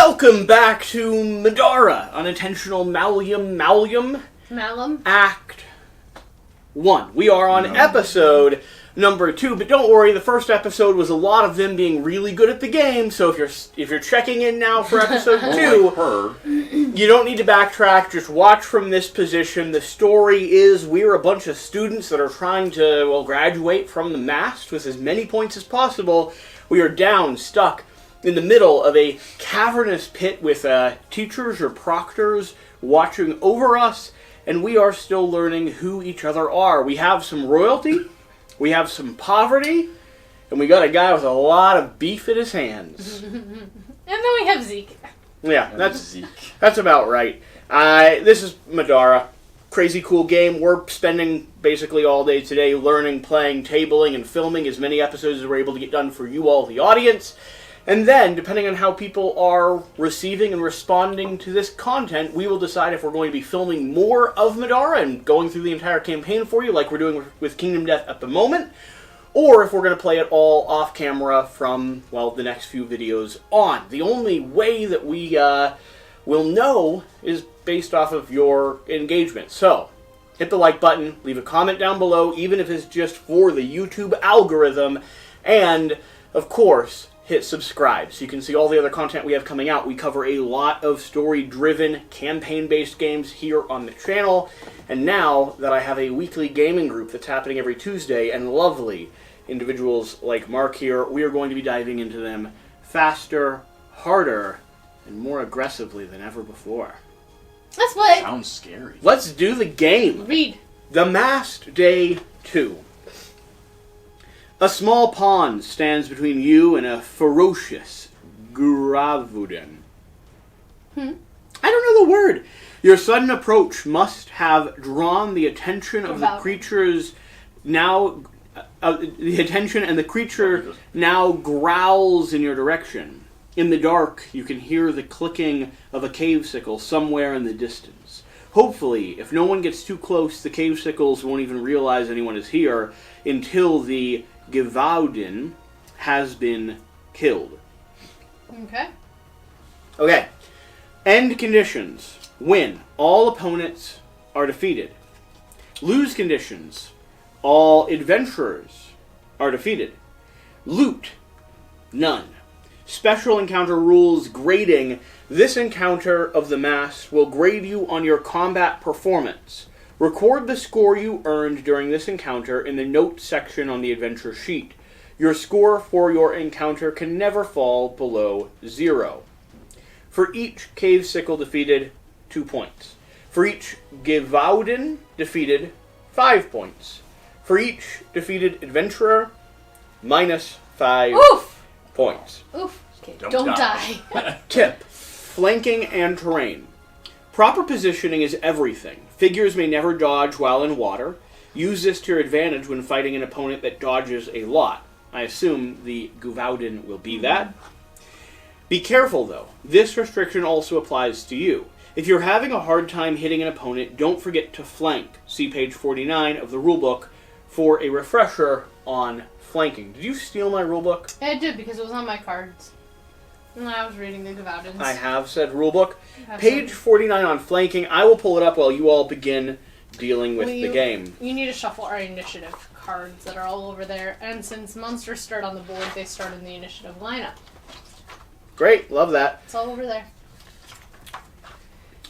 Welcome back to Middara, Unintentional Malum, Act 1. We are on episode number 2, but don't worry, the first episode was a lot of them being really good at the game, so if you're checking in now for episode 2, you don't need to backtrack, just watch from this position. The story is we're a bunch of students that are trying to, well, graduate from the mast with as many points as possible. We are down, stuck in the middle of a cavernous pit with teachers or proctors watching over us, and we are still learning who each other are. We have some royalty, we have some poverty, and we got a guy with a lot of beef in his hands. And then we have Zeke. Yeah, that's about right. This is Middara. Crazy cool game. We're spending basically all day today learning, playing, tabling, and filming as many episodes as we're able to get done for you all, the audience. And then, depending on how people are receiving and responding to this content, we will decide if we're going to be filming more of Middara and going through the entire campaign for you, like we're doing with Kingdom Death at the moment, or if we're going to play it all off camera from, well, the next few videos on. The only way that we will know is based off of your engagement. So, hit the like button, leave a comment down below, even if it's just for the YouTube algorithm, and, of course, hit subscribe so you can see all the other content we have coming out. We cover a lot of story-driven, campaign-based games here on the channel, and now that I have a weekly gaming group that's happening every Tuesday, and lovely individuals like Mark here, we are going to be diving into them faster, harder, and more aggressively than ever before. Let's play! Sounds scary. Let's do the game! Read. The Mast Day 2. A small pond stands between you and a ferocious Gravuden. I don't know the word. Your sudden approach must have drawn the attention of the creature's now... the attention, and the creature now growls in your direction. In the dark, you can hear the clicking of a cave sickle somewhere in the distance. Hopefully, if no one gets too close, the cave sickles won't even realize anyone is here until the Gauntlet has been killed. Okay. End conditions. Win. All opponents are defeated. Lose conditions. All adventurers are defeated. Loot. None. Special encounter rules grading. This encounter of the Mast will grade you on your combat performance. Record the score you earned during this encounter in the notes section on the adventure sheet. Your score for your encounter can never fall below 0. For each cave sickle defeated, 2 points. For each Gauntlet defeated, 5 points. For each defeated adventurer, -5 points. Oof. Okay, don't die. Tip. Flanking and terrain. Proper positioning is everything. Figures may never dodge while in water. Use this to your advantage when fighting an opponent that dodges a lot. I assume the Gauntlet will be that. Be careful, though. This restriction also applies to you. If you're having a hard time hitting an opponent, don't forget to flank. See page 49 of the rulebook for a refresher on flanking. Did you steal my rulebook? I did, because it was on my cards. And I was reading the Gauntlet. I have said rulebook. Page 49 on flanking. I will pull it up while you all begin dealing with the game. You need to shuffle our initiative cards that are all over there. And since monsters start on the board, they start in the initiative lineup. Great. Love that. It's all over there.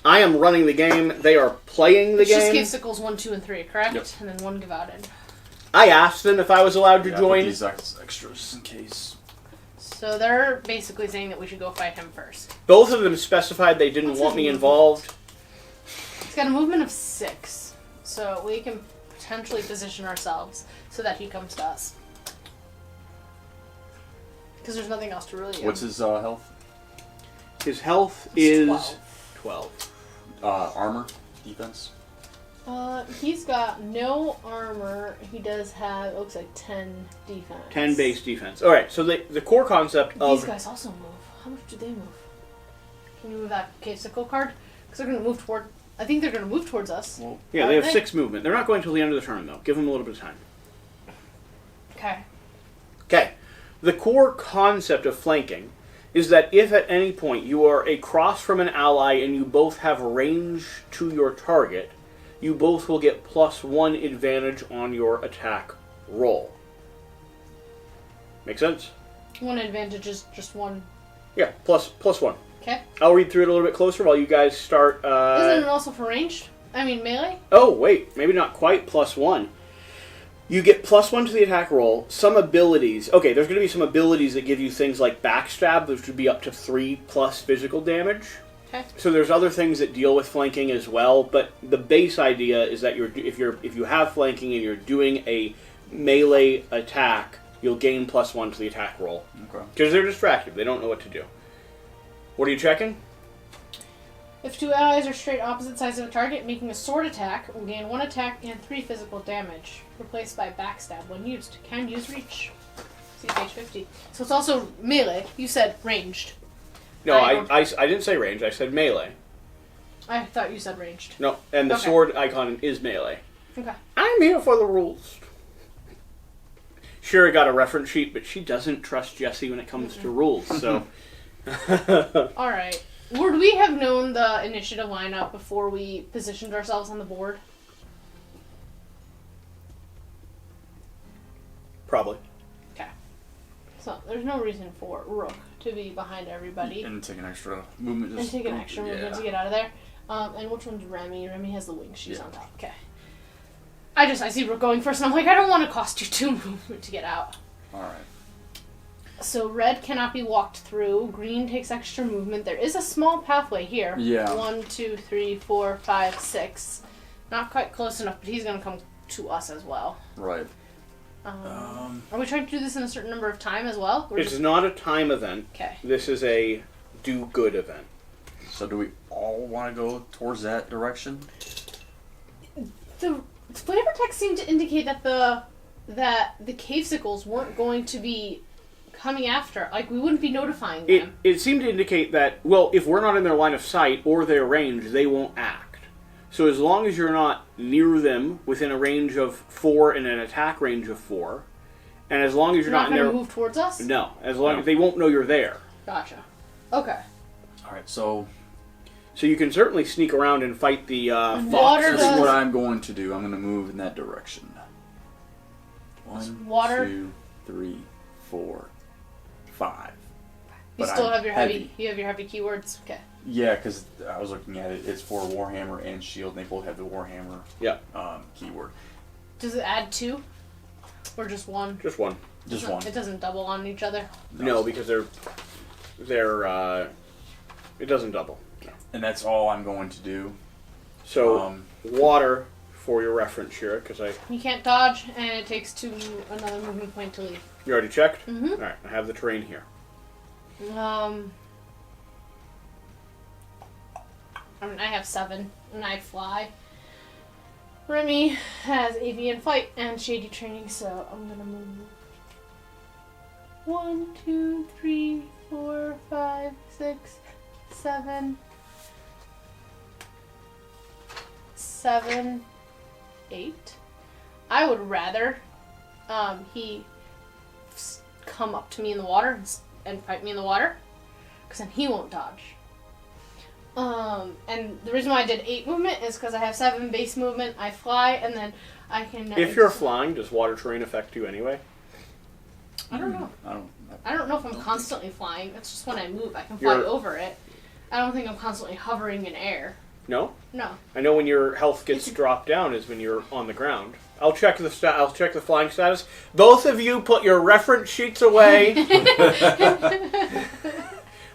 I am running the game. They are playing the game. It's just cave sickles 1, 2, and 3, correct? Yep. And then 1 Gauntlet. I asked them if I was allowed to join. Put these extras in case. So they're basically saying that we should go fight him first. Both of them specified they didn't want me involved. He's got a movement of 6, so we can potentially position ourselves so that he comes to us. Because there's nothing else to really do. What's his health? His health It's is 12. Armor? Defense? He's got no armor. He does have, it looks like 10 defense. 10 base defense. Alright, so the core concept of... These guys also move. How much do they move? Can you move that cave sickle card? Because they're going to move toward... I think they're going to move towards us. Well, yeah, they have 6 movement. They're not going till the end of the turn, though. Give them a little bit of time. Okay. Okay. The core concept of flanking is that if at any point you are across from an ally and you both have range to your target, you both will get +1 advantage on your attack roll. Make sense? One advantage is just one. Yeah, +1. Okay. I'll read through it a little bit closer while you guys start. Isn't it also for ranged? I mean melee? Oh, wait. Maybe not quite +1. You get +1 to the attack roll. Some abilities... Okay, there's going to be some abilities that give you things like backstab, which would be up to 3+ physical damage. Okay. So there's other things that deal with flanking as well, but the base idea is that if you have flanking and you're doing a melee attack, you'll gain +1 to the attack roll. Okay. Because they're distracted. They don't know what to do. What are you checking? If two allies are straight opposite sides of a target, making a sword attack will gain 1 attack and 3 physical damage, replaced by backstab when used. Can use reach. See page 50. So it's also melee. You said ranged. No, I didn't say range. I said melee. I thought you said ranged. No, and the sword icon is melee. Okay. I'm here for the rules. Shira got a reference sheet, but she doesn't trust Jesse when it comes to rules, so... Alright. Would we have known the initiative lineup before we positioned ourselves on the board? Probably. Okay. So, there's no reason for Rook to be behind everybody. And take an extra movement. And take an extra movement to get out of there. And which one's Remy? Remy has the wings. She's on top. Okay. I see Rook going first, and I'm like, I don't want to cost you 2 movement to get out. Alright. So red cannot be walked through. Green takes extra movement. There is a small pathway here. Yeah. 1, 2, 3, 4, 5, 6. Not quite close enough, but he's going to come to us as well. Right. Are we trying to do this in a certain number of time as well? It's not a time event. Okay. This is a do-good event. So do we all want to go towards that direction? The flavor text seemed to indicate that the cavesicles weren't going to be coming after. Like, we wouldn't be notifying them. It seemed to indicate that, well, if we're not in their line of sight or their range, they won't act. So as long as you're not near them, within a range of 4 and an attack range of 4, and as long as you're not in going their... to move towards us? No. As long as they won't know you're there. Gotcha. Okay. Alright, so you can certainly sneak around and fight the Water fox. this is what I'm going to do. I'm going to move in that direction. 1, Water. 2, 3, 4, 5. You still have your heavy. You have your heavy keywords. Okay. Yeah, because I was looking at it. It's for Warhammer and Shield. And they both have the Warhammer keyword. Does it add 2, or just 1? Just 1. Just 1. It doesn't double on each other. No, because they're it doesn't double. No. And that's all I'm going to do. So water for your reference, Shira, because You can't dodge, and it takes another movement point to leave. you already checked. Mm-hmm. All right, I have the terrain here. I mean, I have 7, and I fly. Remy has avian fight and shady training, so I'm gonna move 1, 2, 3, 4, 5, 6, 7, 8. I would rather he come up to me in the water and fight me in the water, because then he won't dodge. And the reason why I did 8 movement is because I have 7 base movement, I fly, and then I can... If you're flying, does water terrain affect you anyway? I don't know. I don't know if I'm constantly flying. It's just when I move, I can fly over it. I don't think I'm constantly hovering in air. No? No. I know when your health gets dropped down is when you're on the ground. I'll check the flying status. Both of you put your reference sheets away.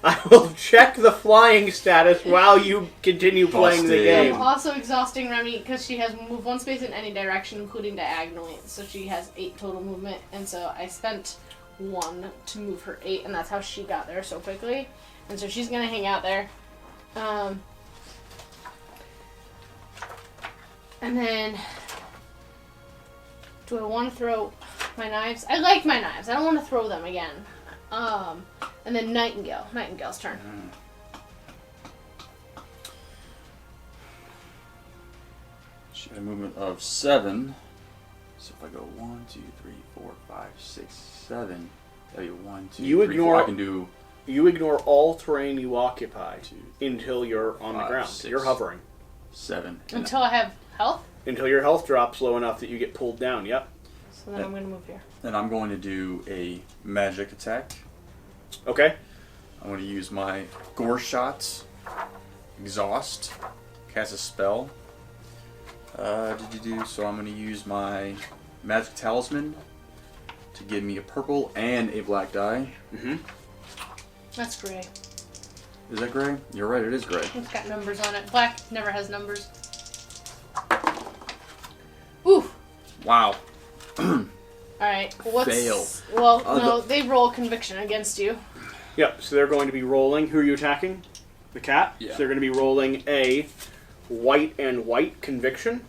I will check the flying status while you continue playing the game. I'm also exhausting Remy because she has moved 1 space in any direction, including diagonally. So she has 8 total movement, and so I spent 1 to move her 8, and that's how she got there so quickly. And so she's gonna hang out there. And then, do I want to throw my knives? I like my knives. I don't want to throw them again. And then Nightingale. Nightingale's turn. She had a movement of 7. So if I go 1, 2, 3, 4, 5, 6, 7, that'd be 1, 2, You 3, ignore 4. I can do You ignore all terrain you occupy until you're on the ground. 6, You're hovering. 7. Until I have health? Until your health drops low enough that you get pulled down, yep. So then I'm going to move here. And I'm going to do a magic attack. Okay. I'm going to use my Gore Shots, Exhaust, cast a spell. So I'm going to use my Magic Talisman to give me a purple and a black die. Mm-hmm. That's gray. Is that gray? You're right, it is gray. It's got numbers on it. Black never has numbers. Ooh. Wow. Alright, what's... Fail. Well, no, they roll conviction against you. Yep, so they're going to be rolling. Who are you attacking? The cat? Yeah. So they're going to be rolling a white and white conviction.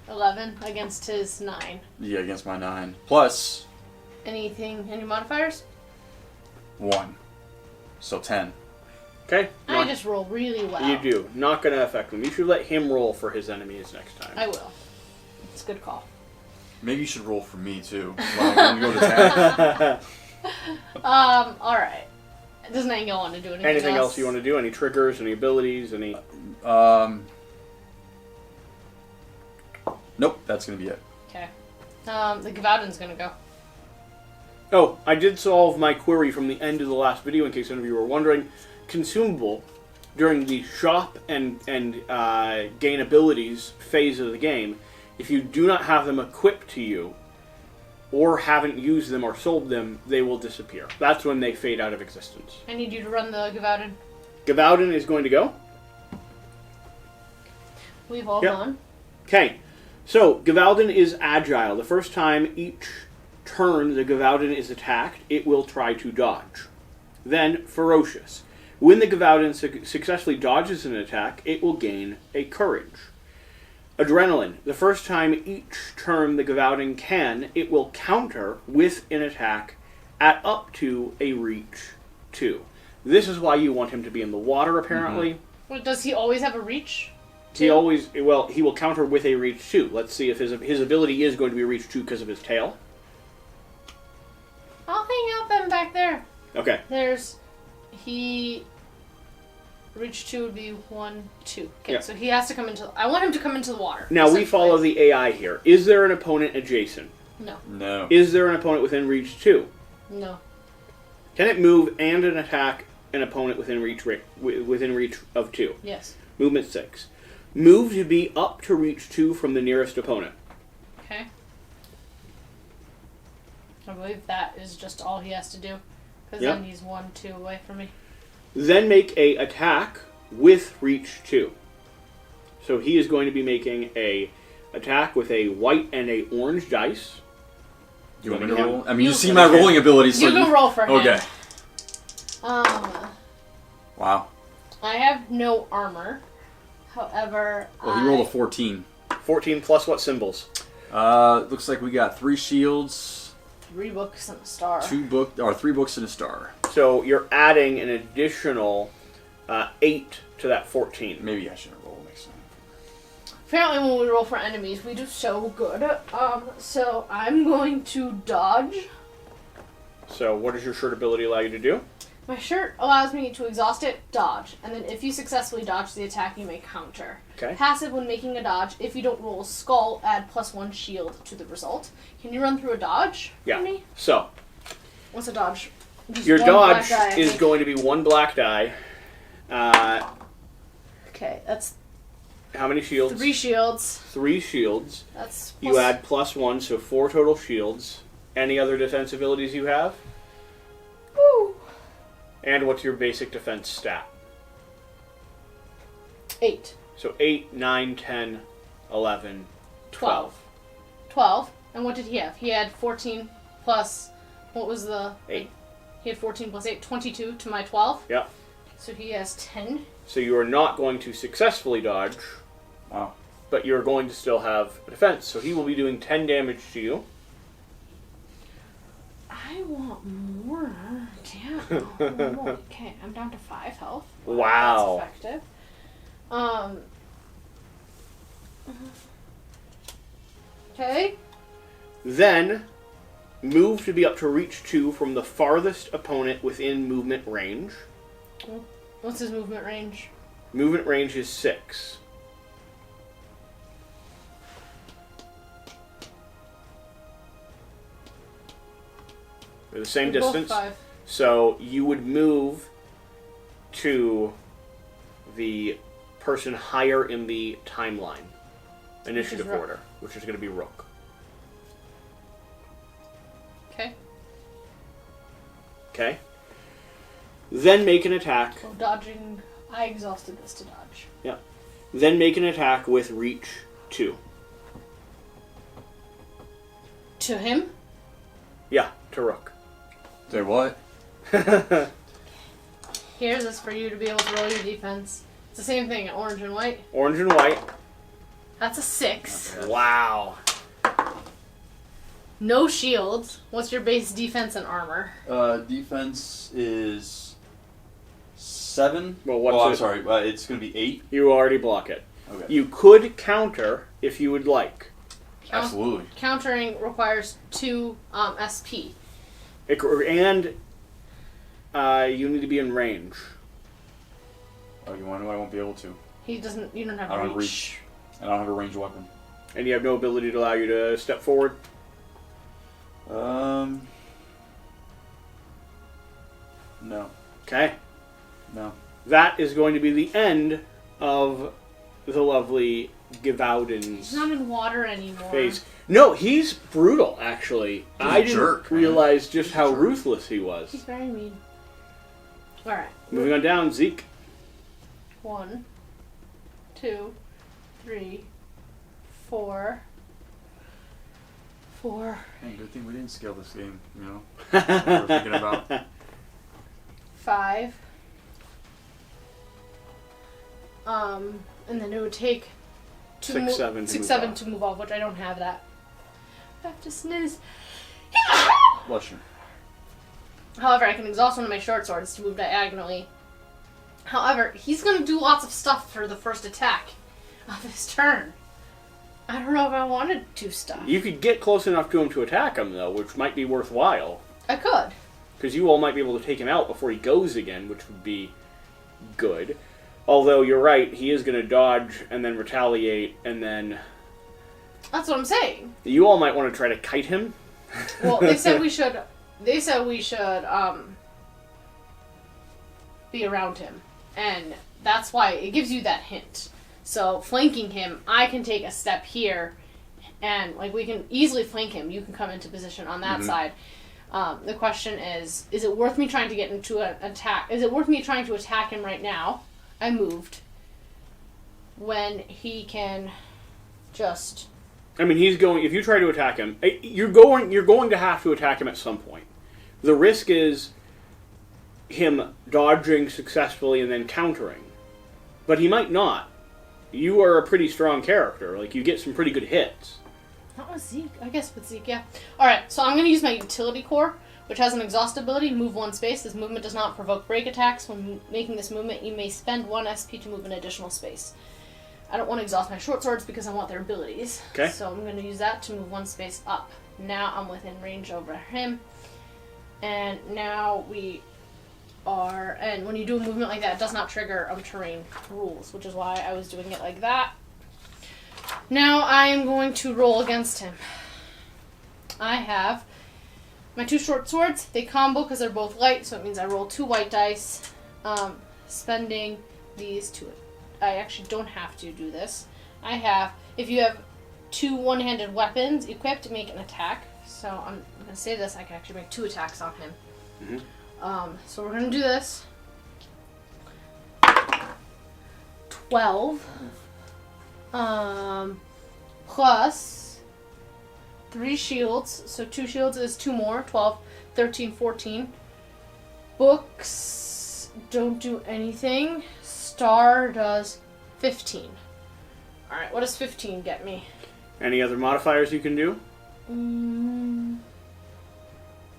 11 against his 9. Yeah, against my 9. Plus... Anything, any modifiers? 1. So 10. Okay. I just roll really well. You do. Not going to affect him. You should let him roll for his enemies next time. I will. It's a good call. Maybe you should roll for me, too. While I'm going to go to attack. Alright. Doesn't Angle want to do anything else? Anything else you want to do? Any triggers, any abilities, any... Nope, that's going to be it. Okay. The Gavauden's going to go. Oh, I did solve my query from the end of the last video, in case any of you were wondering. Consumable, during the shop and gain abilities phase of the game, if you do not have them equipped to you, or haven't used them or sold them, they will disappear. That's when they fade out of existence. I need you to run the Gavauden. Gavauden is going to go. We've all gone. Okay, so Gavauden is agile. The first time each turn the Gavauden is attacked, it will try to dodge. Then, ferocious. When the Gavauden successfully dodges an attack, it will gain a courage. Adrenaline. The first time each turn the Gavauden can, it will counter with an attack at up to a reach 2. This is why you want him to be in the water, apparently. Mm-hmm. Well, does he always have a reach? He will counter with a reach 2. Let's see if his ability is going to be reach 2 because of his tail. I'll hang out them back there. Okay. Reach 2 would be 1, 2. Okay, yeah. So he has to come into... I want him to come into the water. Now, we follow the AI here. Is there an opponent adjacent? No. No. Is there an opponent within reach 2? No. Can it move and an attack an opponent within reach of 2? Yes. Movement 6. Move to be up to reach 2 from the nearest opponent. Okay. I believe that is just all he has to do. Because then he's 1, 2 away from me. Then make a attack with reach 2. So he is going to be making a attack with a white and a orange dice. You want me to roll? I mean, you see my rolling ability, so you can roll for him. Okay. Wow. I have no armor. However, well, he rolled a 14. 14 plus what symbols? Looks like we got 3 shields, 3 books and a star. 3 books and a star. So you're adding an additional 8 to that 14. Maybe I shouldn't roll next time. Apparently when we roll for enemies, we do so good. So I'm going to dodge. So what does your shirt ability allow you to do? My shirt allows me to exhaust it, dodge, and then if you successfully dodge the attack, you may counter. Okay. Passive when making a dodge. If you don't roll a skull, add +1 shield to the result. Can you run through a dodge for me? So. What's a dodge? Just your dodge is going to be 1 black die. Okay, that's... How many shields? 3 shields. 3 shields. That's... You add +1, so 4 total shields. Any other defense abilities you have? Woo! And what's your basic defense stat? 8. So 8, 9, 10, 11, 12. 12. And what did he have? He had 14 plus... What was the... 8. He had 14 plus 8. 22 to my 12. Yep. So he has 10. So you are not going to successfully dodge. Wow. But you're going to still have a defense. So he will be doing 10 damage to you. I want more. Damn. Okay, I'm down to 5 health. Wow. That's effective. Okay. Then, move to be up to reach 2 from the farthest opponent within movement range. What's his movement range? Movement range is 6. They're the same They're both distance. 5. So you would move to the person higher in the timeline. Initiative Rook. order, which is going to be Rook. Okay. Okay? Then make an attack. Well, dodging. I exhausted this to dodge. Yeah. Then make an attack with reach 2. To him? Yeah, to Rook. Say what? Here's this for you to be able to roll your defense. It's the same thing, orange and white. Orange and white. That's a 6. Okay. Wow. No shields. What's your base defense and armor? Defense is 7. Well, what's I'm it? sorry. It's going to be 8. You already block it. Okay. You could counter if you would like. Absolutely. Countering requires 2 SP. And you need to be in range. Oh, you want to know I won't be able to? He doesn't. You don't have I don't reach. have reach. I don't have a ranged weapon. And you have no ability to allow you to step forward. No. Okay. No. That is going to be the end of the lovely He's Gavauden's not in water anymore. phase. No, he's brutal, actually. I didn't jerk, man. realize just He's a how jerk. ruthless he was. He's very mean. Alright. Moving on down, Zeke. 1, 2, 3, 4. 4. Hey, good thing we didn't scale this game, you know? We're thinking about. 5. And then it would take 6, 7 to 6, move 7 off. to move off, which I don't have that. I have to sneeze. Bless you. However, I can exhaust one of my short swords to move diagonally. However, he's going to do lots of stuff for the first attack of his turn. I don't know if I wanted to stuff. You could get close enough to him to attack him, though, which might be worthwhile. I could. Because you all might be able to take him out before he goes again, which would be good. Although, you're right, he is going to dodge and then retaliate, and then... That's what I'm saying. You all might want to try to kite him. Well, they said we should... They said we should, be around him. And that's why it gives you that hint. So, flanking him, I can take a step here, and, like, we can easily flank him. You can come into position on that side. The question is it worth me trying to get into an attack? Is it worth me trying to attack him right now? I moved. When he can just... I mean, he's going... If you try to attack him, you're going to have to attack him at some point. The risk is him dodging successfully and then countering. But he might not. You are a pretty strong character. Like, you get some pretty good hits. Not with Zeke. I guess with Zeke, yeah. Alright, so I'm going to use my utility core, which has an exhaust ability, move 1 space. This movement does not provoke break attacks. When making this movement, you may spend 1 SP to move an additional space. I don't want to exhaust my short swords because I want their abilities. Okay. So I'm going to use that to move 1 space up. Now I'm within range over him. And now we are... And when you do a movement like that, it does not trigger terrain rules, which is why I was doing it like that. Now I am going to roll against him. I have my 2 short swords. They combo because they're both light, so it means I roll 2 white dice, spending these 2. I actually don't have to do this. I have, if you have 2 one-handed weapons equipped, make an attack. So I'm going to say this, I can actually make 2 attacks on him. Mm-hmm. So we're going to do this. 12. Plus 3 shields. So 2 shields is 2 more. 12, 13, 14. Books don't do anything. Star does 15. Alright, what does 15 get me? Any other modifiers you can do?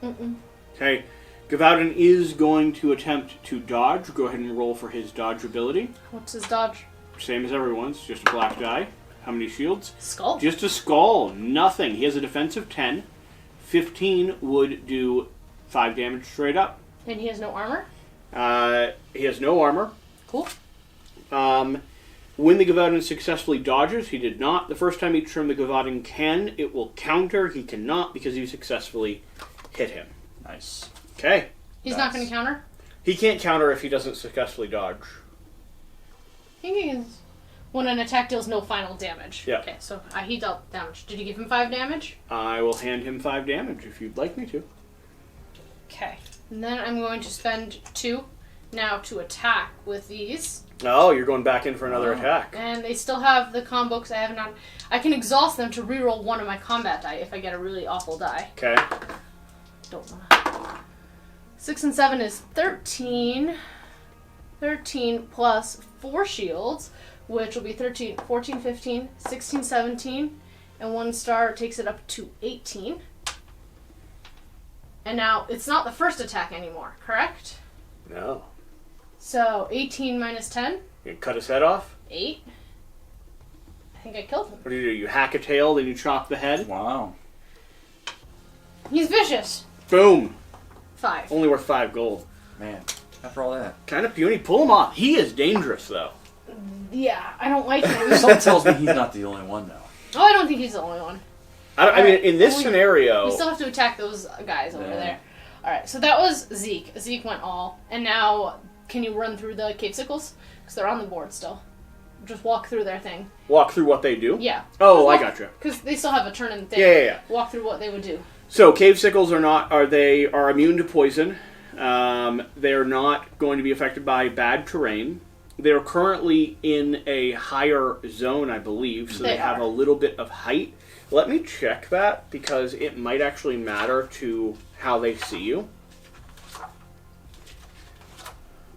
Okay. Gavauden is going to attempt to dodge. Go ahead and roll for his dodge ability. What's his dodge? Same as everyone's, just a black die. How many shields? Skull. Just a skull. Nothing. He has a defensive 10, 15 would do 5 damage straight up. And he has no armor? He has no armor. Cool. When the Gavadin successfully dodges, he did not. The first time each turn the Gavadin can, it will counter. He cannot because you successfully hit him. Nice. Okay. He's not going to counter? He can't counter if he doesn't successfully dodge. He can... When an attack deals no final damage. Yeah. Okay, so he dealt damage. Did you give him 5 damage? I will hand him 5 damage if you'd like me to. Okay. And then I'm going to spend 2 now to attack with these. Oh, you're going back in for another attack. And they still have the combo because I have not... I can exhaust them to reroll one of my combat die if I get a really awful die. Okay. Don't wanna... 6 and 7 is 13. 13 plus 4 shields, which will be 13, 14, 15, 16, 17. And 1 star takes it up to 18. And now, it's not the first attack anymore, correct? No. So, 18 minus 10? You cut his head off? 8. I think I killed him. What do? You hack a tail, then you chop the head? Wow. He's vicious. Boom. 5. Only worth 5 gold. Man, after all that. Kind of puny. Pull him off. He is dangerous, though. Yeah, I don't like him. Something tells me he's not the only one, though. Oh, I don't think he's the only one. I mean, in this scenario... We still have to attack those guys over Yeah. there. Alright, so that was Zeke. Zeke went all. And now, can you run through the cave sickles? Because they're on the board still. Just walk through their thing. Walk through what they do? Yeah. Oh, I gotcha. Because they still have a turn in the thing. Yeah. Walk through what they would do. So, cave sickles are immune to poison. They're not going to be affected by bad terrain. They're currently in a higher zone, I believe, so they have a little bit of height. Let me check that, because it might actually matter to how they see you.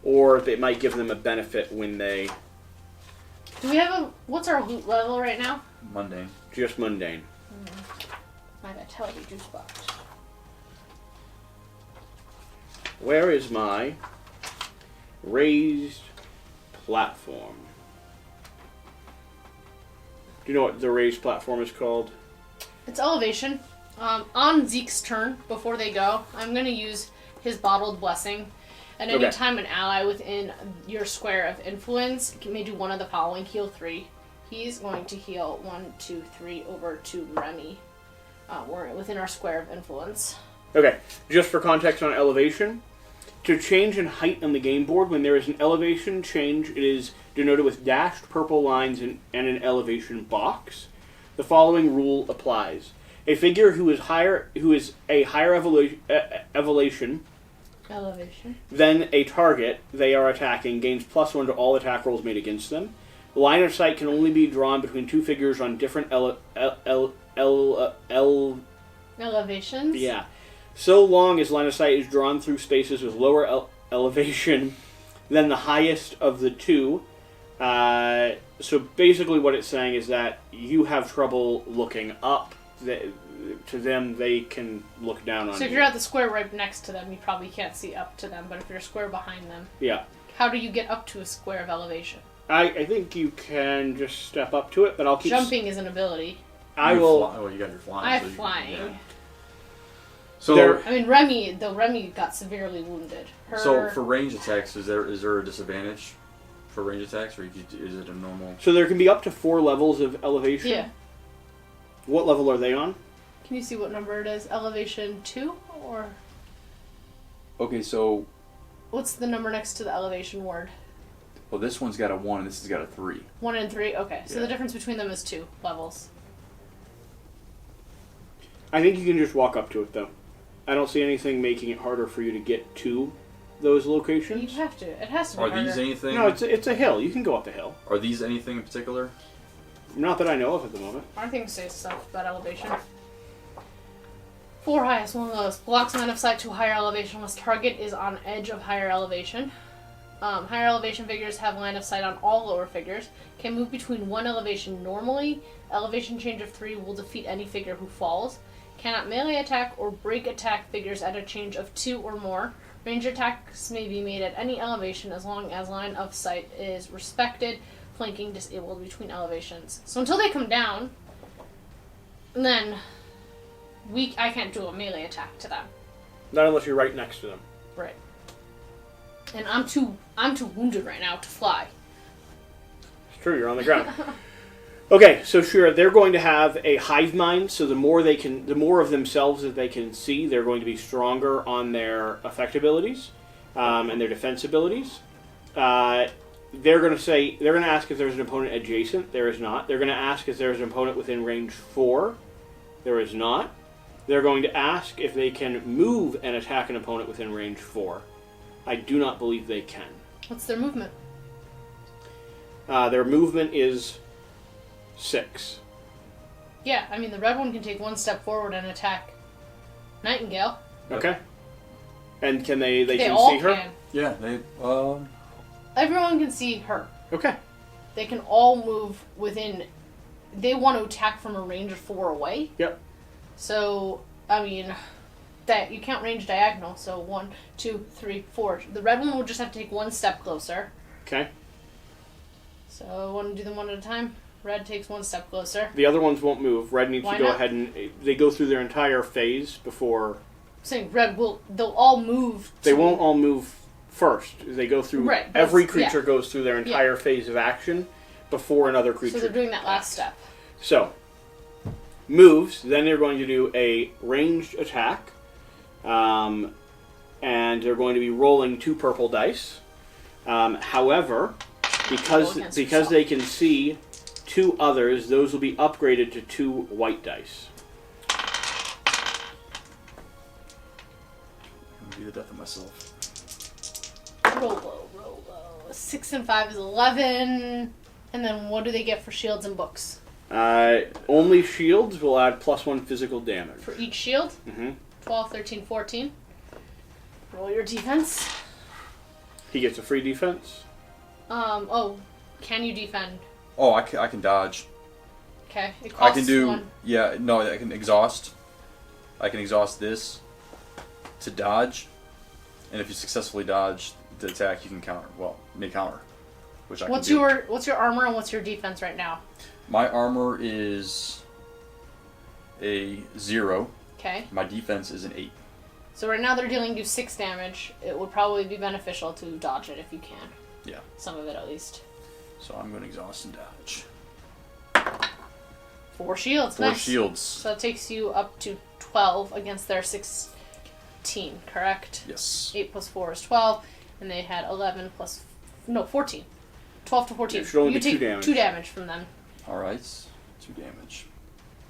Or it might give them a benefit when they... Do we have what's our loot level right now? Mundane. Just mundane. My vitality juice box. Where is my raised platform? Do you know what the raised platform is called? It's elevation. On Zeke's turn, before they go, I'm going to use his bottled blessing. And any time an ally within your square of influence may do one of the following: heal 3. He's going to heal 1, 2, 3 over to Remy. We're within our square of influence. Okay, just for context on elevation, to change in height on the game board, when there is an elevation change, it is denoted with dashed purple lines and an elevation box. The following rule applies: a figure who is a higher elevation than a target they are attacking gains +1 to all attack rolls made against them. The line of sight can only be drawn between 2 figures on different Elevations? Yeah. So long as line of sight is drawn through spaces with lower elevation than the highest of the 2. So basically what it's saying is that you have trouble looking up. To them, they can look down on you. So if you're at the square right next to them, you probably can't see up to them. But if you're a square behind them... Yeah. How do you get up to a square of elevation? I think you can just step up to it, but I'll keep... Jumping is an ability. I will... you got your flying. I have flying. Yeah. So I mean, Remy got severely wounded. So for range attacks, is there a disadvantage for range attacks, or is it a normal? So there can be up to 4 levels of elevation. Yeah. What level are they on? Can you see what number it is? Elevation 2 or? Okay, so. What's the number next to the elevation word? Well, this one's got a 1 and this has got a 3. 1 and 3. Okay, so Yeah. the difference between them is 2 levels. I think you can just walk up to it, though. I don't see anything making it harder for you to get to those locations. You have to. It has to be Are harder. these anything? No, it's a hill. You can go up the hill. Are these anything in particular? Not that I know of at the moment. Our things say stuff about elevation. 4 highest, one of those. Blocks line of sight to higher elevation unless target is on edge of higher elevation. Higher elevation figures have line of sight on all lower figures. Can move between 1 elevation normally. Elevation change of 3 will defeat any figure who falls. Cannot melee attack or break attack figures at a change of 2 or more. Range attacks may be made at any elevation as long as line of sight is respected. Flanking disabled between elevations. So until they come down, and then I can't do a melee attack to them. Not unless you're right next to them. Right. And I'm too wounded right now to fly. It's true, you're on the ground. Okay, so sure, they're going to have a hive mind, so the more of themselves that they can see, they're going to be stronger on their effect abilities and their defense abilities. They're going to ask if there's an opponent adjacent. There is not. They're going to ask if there's an opponent within range 4. There is not. They're going to ask if they can move and attack an opponent within range 4. I do not believe they can. What's their movement? Their movement is 6. Yeah, I mean, the red one can take one step forward and attack Nightingale. Okay. And can they can all see her? can. Yeah, Everyone can see her. Okay. They can all move within... They want to attack from a range of 4 away. Yep. So, I mean, that you count range diagonal. So 1, 2, 3, 4. The red one will just have to take one step closer. Okay. So, I want to do them one at a time. Red takes one step closer. The other ones won't move. Red needs Why to go not? ahead and... They go through their entire phase before... I'm saying red will... They'll all move. They won't all move first. They go through... Right, every that's- creature yeah. goes through their entire phase of action before another creature. So they're doing that last step. So, moves. Then they're going to do a ranged attack. And they're going to be rolling 2 purple dice. However, because yourself. they can see 2 others, those will be upgraded to 2 white dice. I'm gonna be the death of myself. Roll low, roll low. 6 and 5 is 11. And then what do they get for shields and books? Only shields will add +1 physical damage. For each shield? Mm-hmm. 12, 13, 14. Roll your defense. He gets a free defense. Can you defend? Oh, I can dodge. Okay, it I costs can do... 1. Yeah, no, I can exhaust. I can exhaust this to dodge. And if you successfully dodge the attack, you can counter. Well, make counter. Which I What's can do. your armor and what's your defense right now? My armor is a 0. Okay. My defense is an 8. So right now they're dealing you 6 damage. It would probably be beneficial to dodge it if you can. Yeah. Some of it at least. So I'm going to exhaust and dodge. 4 shields. 4 Nice. shields. So that takes you up to 12 against their 16, correct? Yes. 8 plus 4 is 12, and they had 11 plus... No, 14. 12 to 14. It should only you be 2 take damage. 2 damage from them. Alright. 2 damage.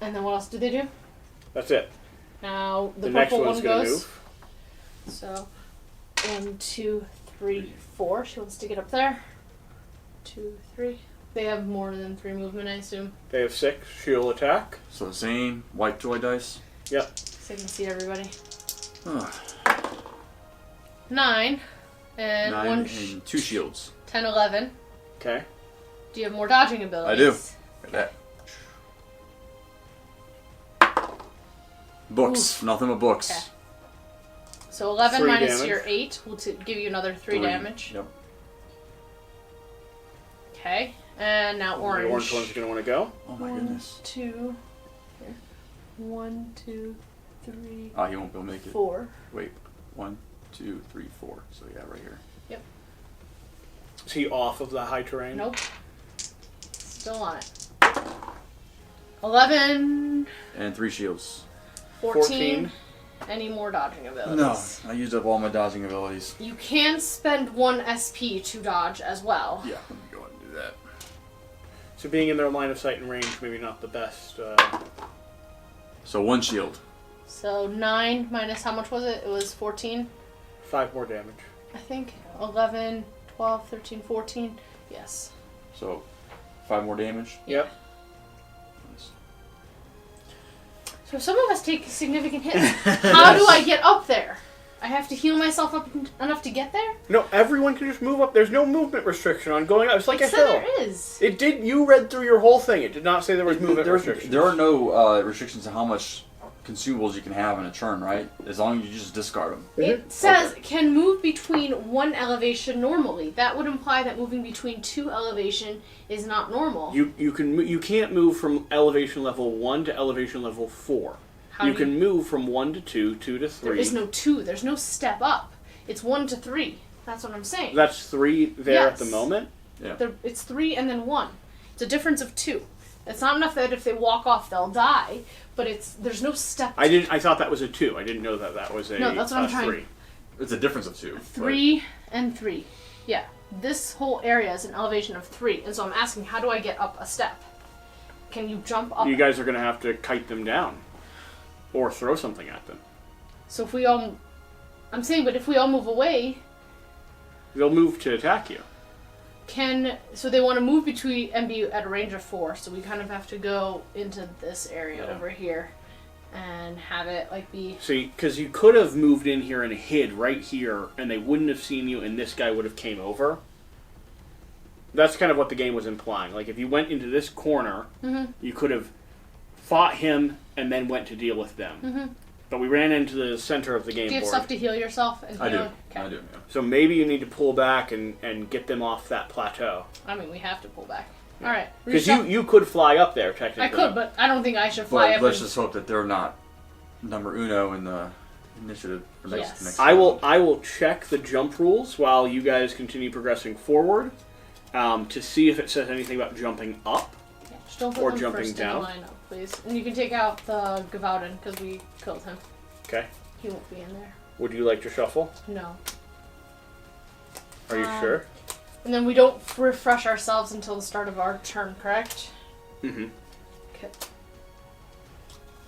And then what else do they do? That's it. Now, the next purple one's one going to goes. move. So, 1, 2, 3, 4. She wants to get up there. 2, 3. They have more than 3 movement, I assume. They have 6 shield attack. So the same white joy dice. Yep. So I can see everybody. Ugh. 9. And 9 1... and 2 shields. 10, 11. Okay. Do you have more dodging abilities? I do. Look at that. Books. Nothing but books. Okay. So 11 3 minus damage. your 8 will give you another 3 damage. Yep. Okay. And now orange. The orange one's going to want to go. Oh my 1, goodness. 2. Here. 1, 2, 3, Ah, he won't be able to make it. 4. Wait. 1, 2, 3, 4. So yeah, right here. Is he off of the high terrain? Nope. Still on it. 11. And 3 shields. 14. Any more dodging abilities? No, I used up all my dodging abilities. You can spend 1 SP to dodge as well. Yeah, let me go ahead and do that. So being in their line of sight and range, maybe not the best. So 1 shield. So 9 minus how much was it? It was 14, 5 more damage. I think. 11, 12, 13, 14. Yes. So 5 more damage. Yep. Nice. So some of us take significant hits. How do I get up there? I have to heal myself up enough to get there? No, everyone can just move up. There's no movement restriction on going up. It's like a So hill. there is. It did. You read through your whole thing. It did not say there was movement restrictions. There are no restrictions to how much consumables you can have in a turn, right? As long as you just discard them. It says can move between 1 elevation normally. That would imply that moving between 2 elevation is not normal. You can't move from elevation level 1 to elevation level 4. How You can move from 1 to 2, 2 to 3. There is no 2. There's no step up. It's 1 to 3. That's what I'm saying. That's 3 there at the moment? Yeah. It's 3 and then 1. It's a difference of 2. It's not enough that if they walk off they'll die, but there's no step. I thought that was a 2. I didn't know that was a No, that's what I'm trying. 3. It's a difference of 2. 3 and 3. Yeah. This whole area is an elevation of 3, and so I'm asking, how do I get up a step? Can you jump up? You guys are going to have to kite them down. Or throw something at them. So if we all... I'm saying, but if we all move away... They'll move to attack you. So they want to move between and be at a range of 4, so we kind of have to go into this area over here and have it like be... See, because you could have moved in here and hid right here, and they wouldn't have seen you, and this guy would have came over. That's kind of what the game was implying. Like, if you went into this corner, you could have fought him and then went to deal with them. But we ran into the center of the game board. Do you have stuff to heal yourself? I do. Okay. I do, yeah. So maybe you need to pull back and get them off that plateau. I mean, we have to pull back. All right. Because you could fly up there, technically. I could, but I don't think I should fly But up. let's just hope that they're not number uno in the initiative for next I will check the jump rules while you guys continue progressing forward to see if it says anything about jumping up. Yeah, just don't put or them jumping first down. in the lineup, please. And you can take out the Gavaudin because we killed him. Okay. He won't be in there. Would you like to shuffle? No. Are you sure? And then we don't refresh ourselves until the start of our turn, correct? Mm-hmm. Okay.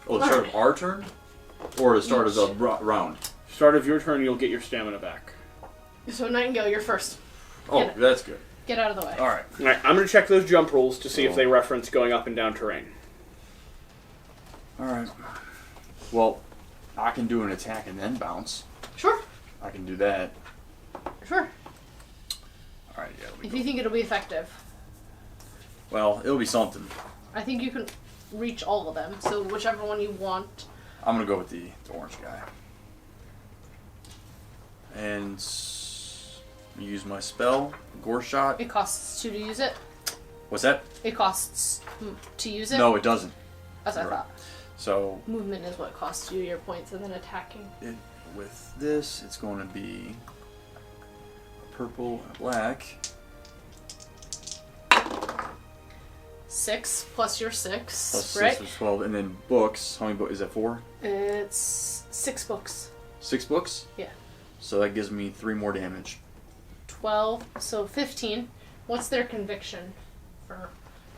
Oh, the start of our turn? Or the start of the round? Start of your turn, you'll get your stamina back. So Nightingale, you're first. Oh, that's good. Get out of the way. Alright. Alright, I'm going to check those jump rules to see if they reference going up and down terrain. Alright. Well, I can do an attack and then bounce. Sure. I can do that. Sure. Alright, yeah. If you think it'll be effective. Well, it'll be something. I think you can reach all of them, so whichever one you want. I'm gonna go with the orange guy. And use my spell, Gore Shot. It costs 2 to use it. What's that? It costs to use it. No, it doesn't. That's what I thought. So Movement is what costs you your points, and then attacking. with this, it's going to be purple and black. 6 plus your 6, Plus right? 6 is 12. And then books. How many books? Is that 4? It's 6 books. 6 books? Yeah. So that gives me 3 more damage. 12, so 15. What's their conviction for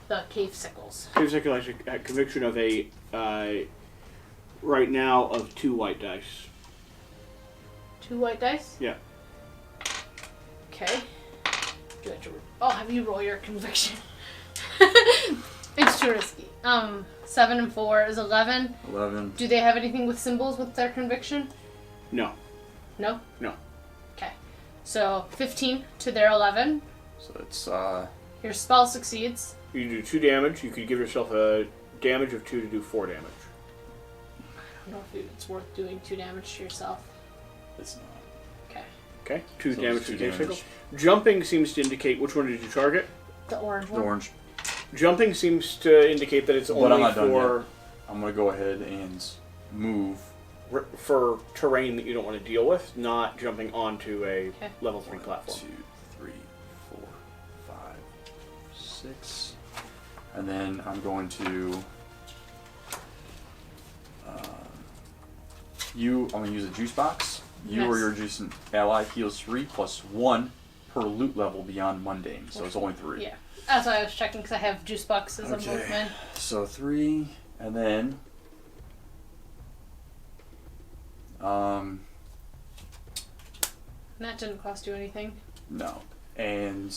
the cave sickles? Seems like a conviction of a, right now, of 2 white dice. 2 white dice? Yeah. Okay. Do I have to have you roll your conviction. It's too risky. 7 and 4 is 11. 11. Do they have anything with symbols with their conviction? No. No? No. Okay. So 15 to their 11. So it's Your spell succeeds. You do 2 damage. You could give yourself a damage of 2 to do 4 damage. I don't know if it's worth doing 2 damage to yourself. it's not. Okay. Okay, 2 So damage it's to 2 cave damage. sickle. Jumping seems to indicate which one did you target. The orange The one. orange. Jumping seems to indicate that it's But I'm only not done for I'm gonna go ahead and move. for terrain that you don't want to deal with, not jumping onto a Okay. level 3 1, platform. 2, 3, 4, 5, 6. And then I'm going to I'm gonna use a juice box. You or Nice. your adjacent ally heals 3 plus 1 per loot level beyond mundane. So it's only 3. Yeah. That's why I was checking because I have juice boxes on both men. So 3, and then And that didn't cost you anything. no, and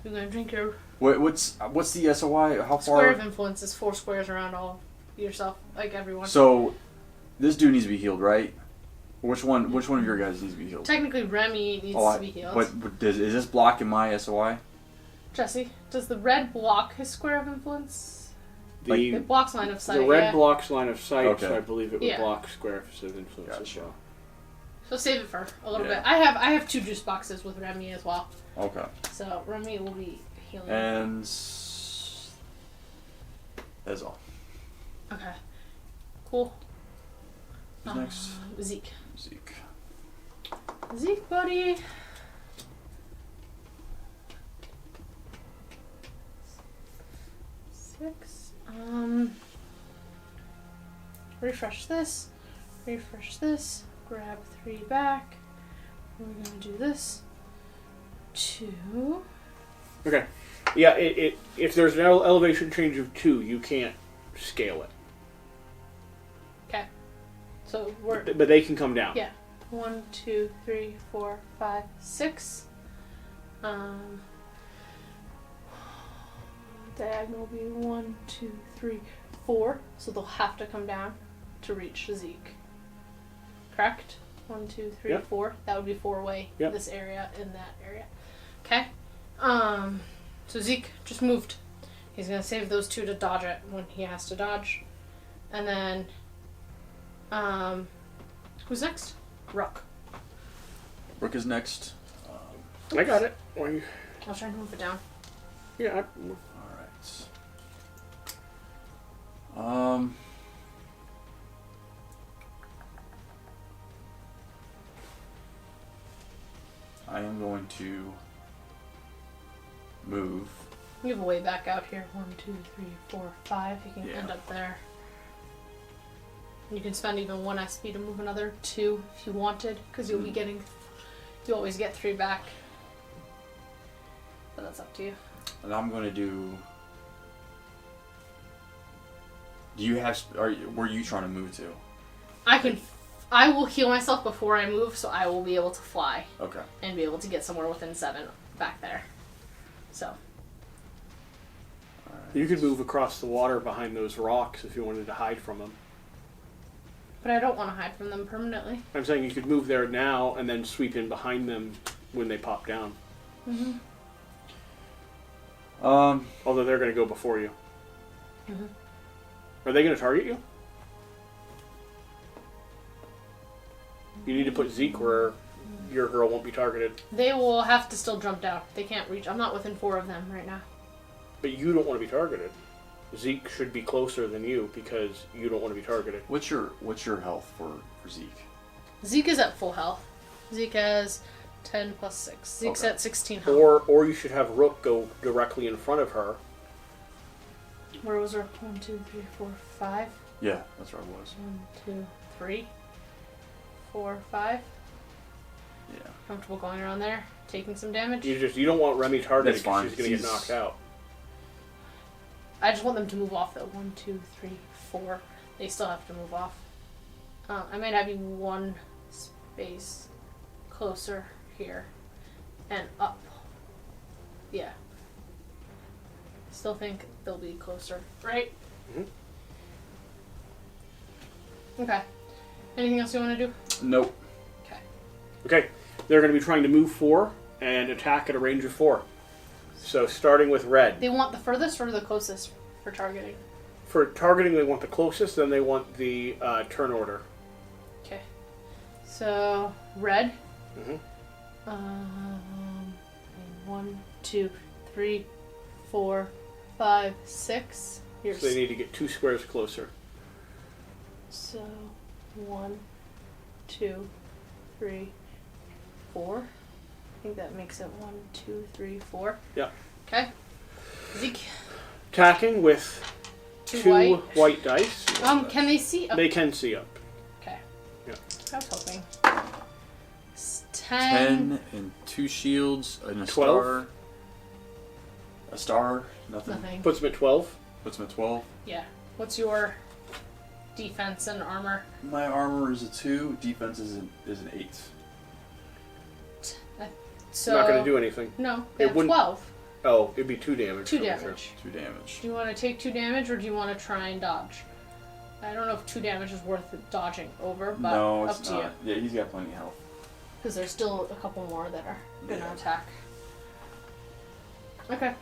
You're gonna drink your what's the SOI? How square of far? influence is 4 squares around all yourself, like everyone. So this dude needs to be healed, right? Which one of your guys needs to be healed? Technically, Remy needs to be healed. But is this blocking my SOI? Jesse, does the red block his square of influence? The, It blocks line of sight. the red yeah. blocks line of sight, Okay. so I believe it would Yeah. block square of influence as Gotcha. well. So save it for a little Yeah. bit. I have 2 juice boxes with Remy as well. Okay. So Remy will be healing. And that's all. Okay. Cool. Who's next? Zeke. Zeke. Zeke, buddy. Six. Refresh this. Refresh this. Grab 3 back. We're gonna do this. 2. Okay. Yeah, if there's an elevation change of 2, you can't scale it. Okay. So we're. But they can come down. Yeah. 1, 2, 3, 4, 5, 6. Diagonal will be 1, 2, 3, 4. So they'll have to come down to reach Zeke. Correct? 1, 2, 3, Yep. 4. That would be 4-way. Yep. This area and that area. Okay. So Zeke just moved. He's gonna save those 2 to dodge it when he has to dodge. And then who's next? Rook. Rook is next. I got it. Well, I was trying to move it down. yeah. Alright. I am going to move. You have a way back out here. 1, 2, 3, 4, 5. You can Yeah. end up there. You can spend even 1 SP to move another 2 if you wanted, because you'll be getting. You always get 3 back. But that's up to you. And I'm going to do. Do you have? Where are you trying to move to? I will heal myself before I move, so I will be able to fly Okay. and be able to get somewhere within 7 back there. So. Alright. You could move across the water behind those rocks if you wanted to hide from them. But I don't want to hide from them permanently. I'm saying you could move there now and then sweep in behind them when they pop down. Mm-hmm. Although they're going to go before you. Mm-hmm. Are they going to target you? You need to put Zeke where your girl won't be targeted. They will have to still jump down. They can't reach. I'm not within 4 of them right now. But you don't want to be targeted. Zeke should be closer than you because you don't want to be targeted. What's your health for Zeke? Zeke is at full health. Zeke has 10 plus 6. Zeke's Okay. at 16 health. Or you should have Rook go directly in front of her. Where was Rook? 1, 2, 3, 4, 5. Yeah, that's where I was. 1, 2, 3, 4, 5. Yeah. Comfortable going around there, taking some damage. You don't want Remy targeted That's fine. because she's going to get knocked out. I just want them to move off though. 1, 2, 3, 4. They still have to move off. I might have you 1 space closer here and up. Yeah. Still think they'll be closer, right? Mhm. Okay. Anything else you want to do? Nope. Okay. Okay, they're going to be trying to move 4 and attack at a range of 4. So starting with red. They want the furthest or the closest for targeting? For targeting, they want the closest, then they want the turn order. Okay. So, red. Mhm. 1, 2, 3, 4, 5, 6. Here's So they need to get 2 squares closer. So 1, 2, 3, 4. I think that makes it 1, 2, 3, 4. Yeah. Okay. Zeke. Attacking with 2 white dice. Can they see up? They can see up. Okay. Yeah. I was hoping. 10 and 2 shields and a 12. star. A star? Nothing. Nothing. Puts them at 12. Puts him at 12. Yeah. What's your defense and armor? My armor is a 2. Defense is an 8. So Not going to do anything. No, they It have wouldn't- 12. Oh, it'd be 2 damage. 2 coming through. damage. 2 damage. Do you want to take 2 damage or do you want to try and dodge? I don't know if 2 damage is worth dodging over, but No, up it's to not. Yeah, he's got plenty of health. Because there's still a couple more that are going to Yeah. attack. Okay.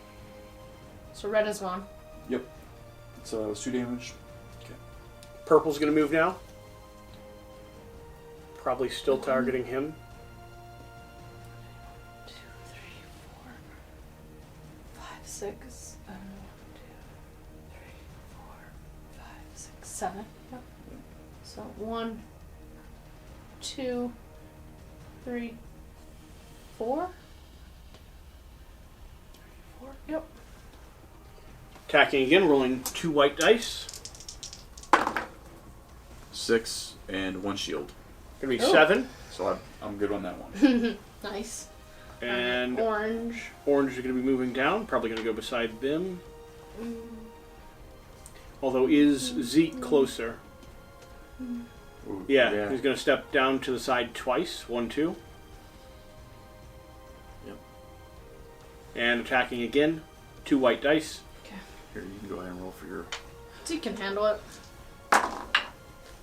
So red is gone. Yep. So that was 2 damage. Purple's going to move now. Probably still targeting him. 2, 3, 4, 5, 6. 1, 2, 3, 4, 5, 6, 7. Yep. So 1, 2, 3, 4. 4. Yep. Attacking again, rolling 2 white dice. 6 and 1 shield. Gonna be Oh. 7. So I'm good on that one. Nice. And Orange. orange is gonna be moving down. Probably gonna go beside Bim. Mm. Although is Zeke closer? Ooh, Yeah, he's gonna step down to the side twice. 1, 2. Yep. And attacking again. 2 white dice. Here, you can go ahead and roll for your... Zeke can handle it.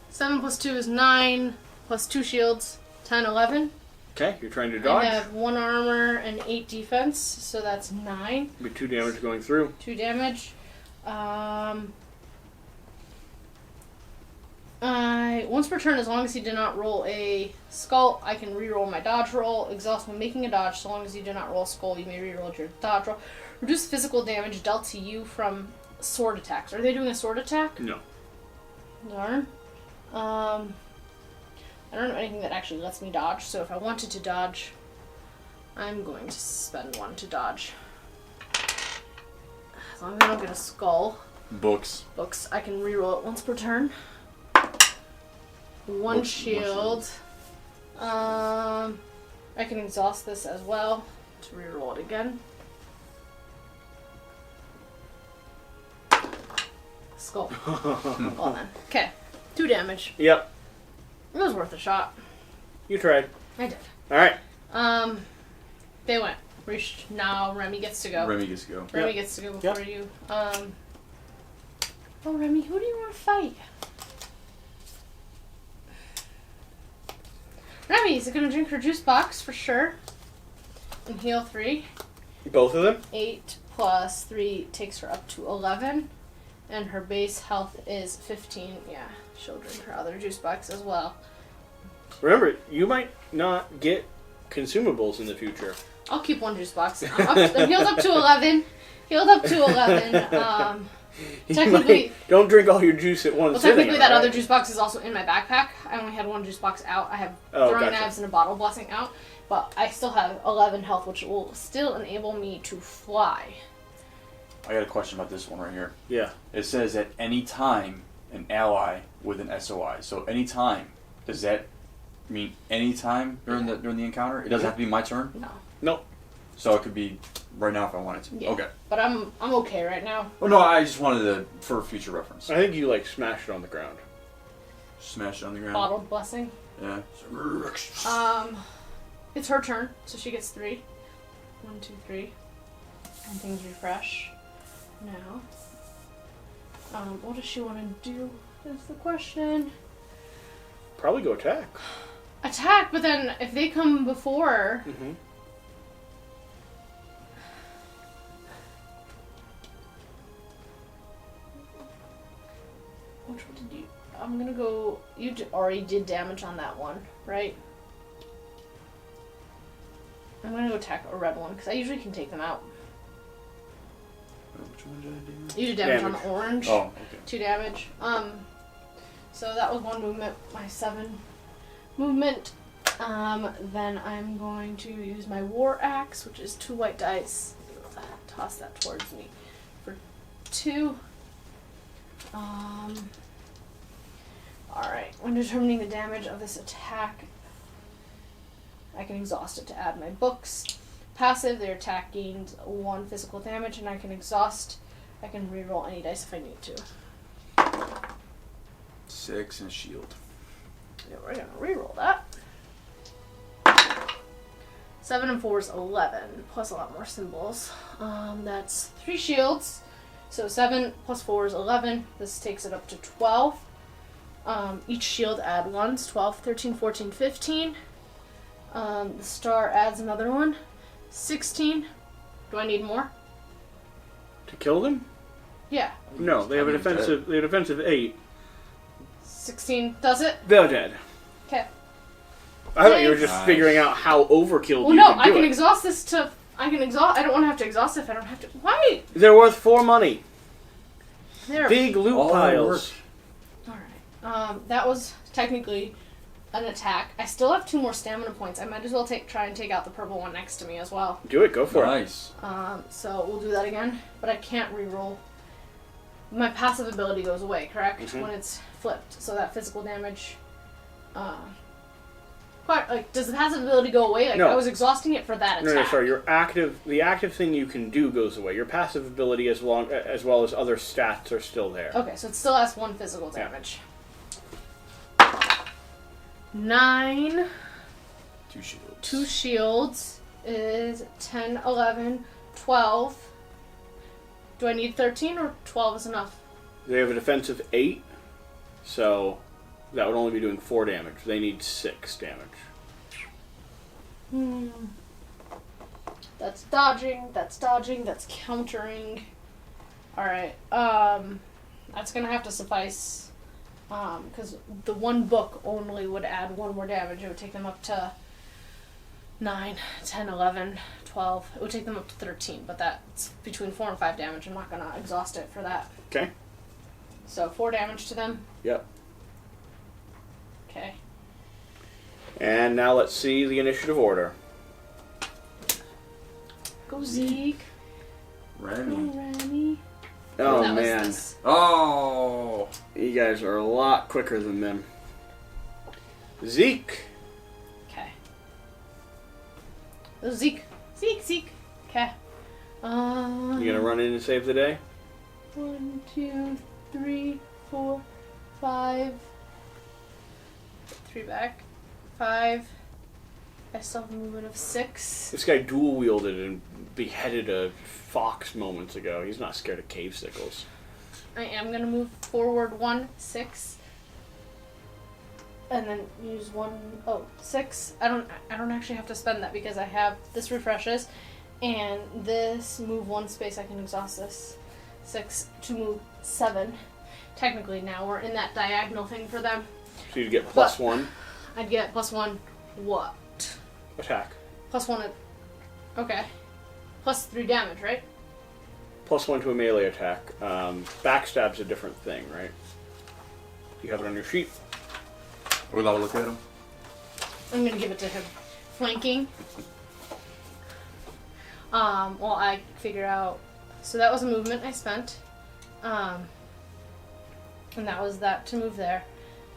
7 plus 2 is 9, plus 2 shields, 10, 11. Okay, you're trying to I dodge. have 1 armor and 8 defense, so that's 9. Be 2 damage going through. 2 damage. Once per turn, as long as he did not roll a skull, I can reroll my dodge roll. Exhaust when making a dodge. So long as you do not roll a skull, you may reroll your dodge roll. Reduce physical damage dealt to you from sword attacks. Are they doing a sword attack? No. Darn. I don't know anything that actually lets me dodge, so if I wanted to dodge, I'm going to spend 1 to dodge. As long as I don't get a skull. Books. Books, I can reroll it once per turn. 1 shield. I can exhaust this as well to reroll it again. Skull. Well then. Okay. 2 damage. Yep. It was worth a shot. You tried. I did. Alright. They went. Now Remy gets to go. Remy gets to go. Remy gets to go before you. Oh, Remy, who do you want to fight? Remy, is going to drink her juice box for sure. And heal 3. Both of them? 8 plus 3 takes her up to 11. And her base health is 15. Yeah, she'll drink her other juice box as well. Remember, you might not get consumables in the future. I'll keep 1 juice box. I'm healed up to 11. Healed up to 11. Technically, don't drink all your juice at once. well, technically that other juice box is also in my backpack. I only had 1 juice box out. I have throwing knives and a bottle blessing out. But I still have 11 health, which will still enable me to fly. I got a question about this one right here. Yeah. It says at any time an ally with an SOI. So any time, does that mean any time during the encounter? It doesn't have to be my turn? No. Nope. So it could be right now if I wanted to. Yeah. Okay. But I'm okay right now. Oh no, I just wanted to for future reference. I think you smash it on the ground. Smash it on the ground. Bottled blessing. Yeah. It's her turn, so she gets 3. 1, 2, 3. And things refresh. Now. What does she want to do? Is the question. Probably go attack. Attack, but then if they come before. Mm-hmm. Which one did you? I'm gonna go. You already did damage on that one, right? I'm gonna go attack a red one because I usually can take them out. Which one did I do? You did damage on the orange. Oh, okay. 2 damage. So that was 1 movement. My 7 movement. Then I'm going to use my war axe, which is 2 white dice. Toss that towards me for 2. Alright, when determining the damage of this attack, I can exhaust it to add my books. Passive, their attack gains 1 physical damage, and I can exhaust. I can reroll any dice if I need to. 6 and a shield. Yeah, we're gonna reroll that. 7 and 4 is 11, plus a lot more symbols. That's 3 shields. So 7 plus 4 is 11. This takes it up to 12. Each shield add 1, 12, 13, 14, 15. The star adds another one. 16. Do I need more? To kill them? Yeah. No, they have a defensive. They have a defensive 8. 16 does it? They're dead. Okay. I thought you were just figuring out how overkill. Well, no, I can exhaust this to. I can exhaust. I don't want to have to exhaust it if I don't have to. Why? They're worth 4 money. They're Big loot piles. Darn. That was technically an attack. I still have 2 more stamina points. I might as well try and take out the purple one next to me as well. Do it. Go for it. Nice. So we'll do that again, but I can't reroll. My passive ability goes away, correct? Mm-hmm. When it's flipped, so that physical damage. Does the passive ability go away? No. I was exhausting it for that attack. No, sorry. The active thing you can do goes away. Your passive ability, as well as other stats, are still there. Okay, so it still has 1 physical damage. 9. 2 shields. 2 shields is 10, 11, 12. Do I need 13 or 12 is enough? They have a defensive 8, so that would only be doing 4 damage. They need 6 damage. That's dodging, that's countering. Alright, that's gonna have to suffice. Because the one book only would add 1 more damage. It would take them up to 9, 10, 11, 12. It would take them up to 13, but that's between 4 and 5 damage. I'm not going to exhaust it for that. Okay. So 4 damage to them. Yep. Okay. And now let's see the initiative order. Go Zeke. Remy. Go Remy. Oh, that was man. this. Oh! You guys are a lot quicker than them. Zeke. Okay. Oh, Zeke. Zeke. Okay. You gonna run in and save the day? 1, 2, 3, 4, 5. 3 back. 5. I still have a movement of 6. This guy dual wielded and beheaded a fox moments ago. He's not scared of cave sickles. I am gonna move forward 1, 6, and then use 6. I don't actually have to spend that because I have this refreshes, and this move 1 space. I can exhaust this 6 to move 7. Technically, now we're in that diagonal thing for them. So you'd get +1 I'd get +1. What? attack. +1. Okay. +3 damage, right? +1 to a melee attack. Backstab's a different thing, right? You have it on your sheet. Are we allowed to look at him? I'm gonna give it to him. Flanking. While I figure out. So that was a movement I spent. And that was that to move there.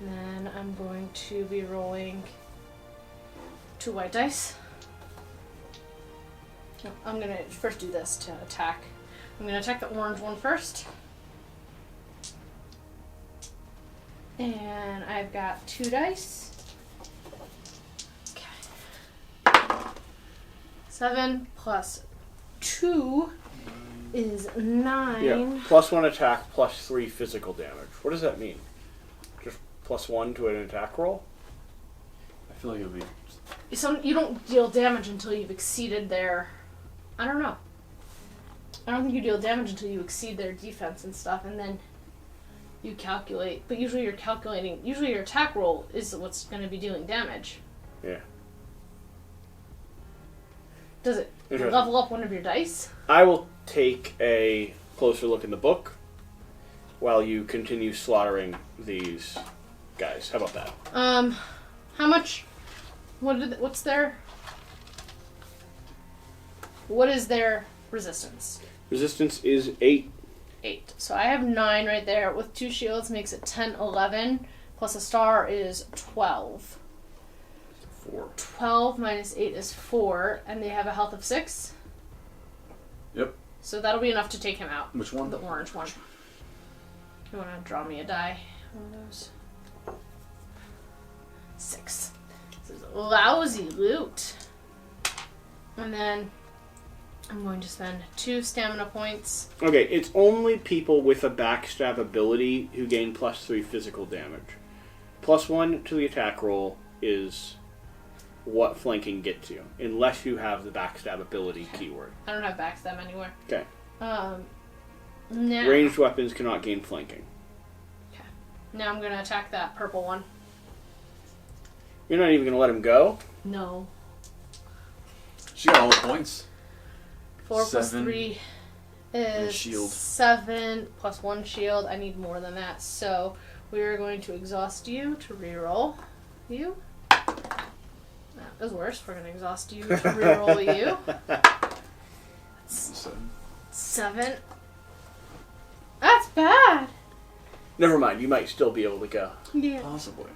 And then I'm going to be rolling 2 white dice. No, I'm gonna first do this to attack. I'm gonna attack the orange one first. And I've got 2 dice. Okay. 7 plus 2 is 9. Yeah. +1 attack, +3 physical damage. What does that mean? Just +1 to an attack roll? I feel like it would be... So you don't deal damage until you've exceeded their... I don't know. I don't think you deal damage until you exceed their defense and stuff, and then you calculate. But usually you're calculating... Usually your attack roll is what's going to be dealing damage. Yeah. Does it level up one of your dice? I will take a closer look in the book while you continue slaughtering these guys. How about that? How much... What's their... What is their resistance? Resistance is 8. 8. So I have 9 right there. With 2 shields makes it 10, 11. Plus a star is 12. 4. 12 minus 8 is 4. And they have a health of 6. Yep. So that'll be enough to take him out. Which one? The orange one. You want to draw me a die? One of those. 6. This is lousy loot. And then I'm going to spend 2 stamina points. Okay, it's only people with a backstab ability who gain +3 physical damage. +1 to the attack roll is what flanking gets you, unless you have the backstab ability keyword. I don't have backstab anywhere. Okay. Now, Ranged weapons cannot gain flanking. Okay. Now I'm going to attack that purple one. You're not even going to let him go? No. She got all the points. 4 plus 7. 3 And is shield. 7 plus 1 shield. I need more than that. So we are going to exhaust you to reroll you. That was worse. We're going to exhaust you to reroll you. That's 7. That's bad. Never mind. You might still be able to go. Yeah. Possibly.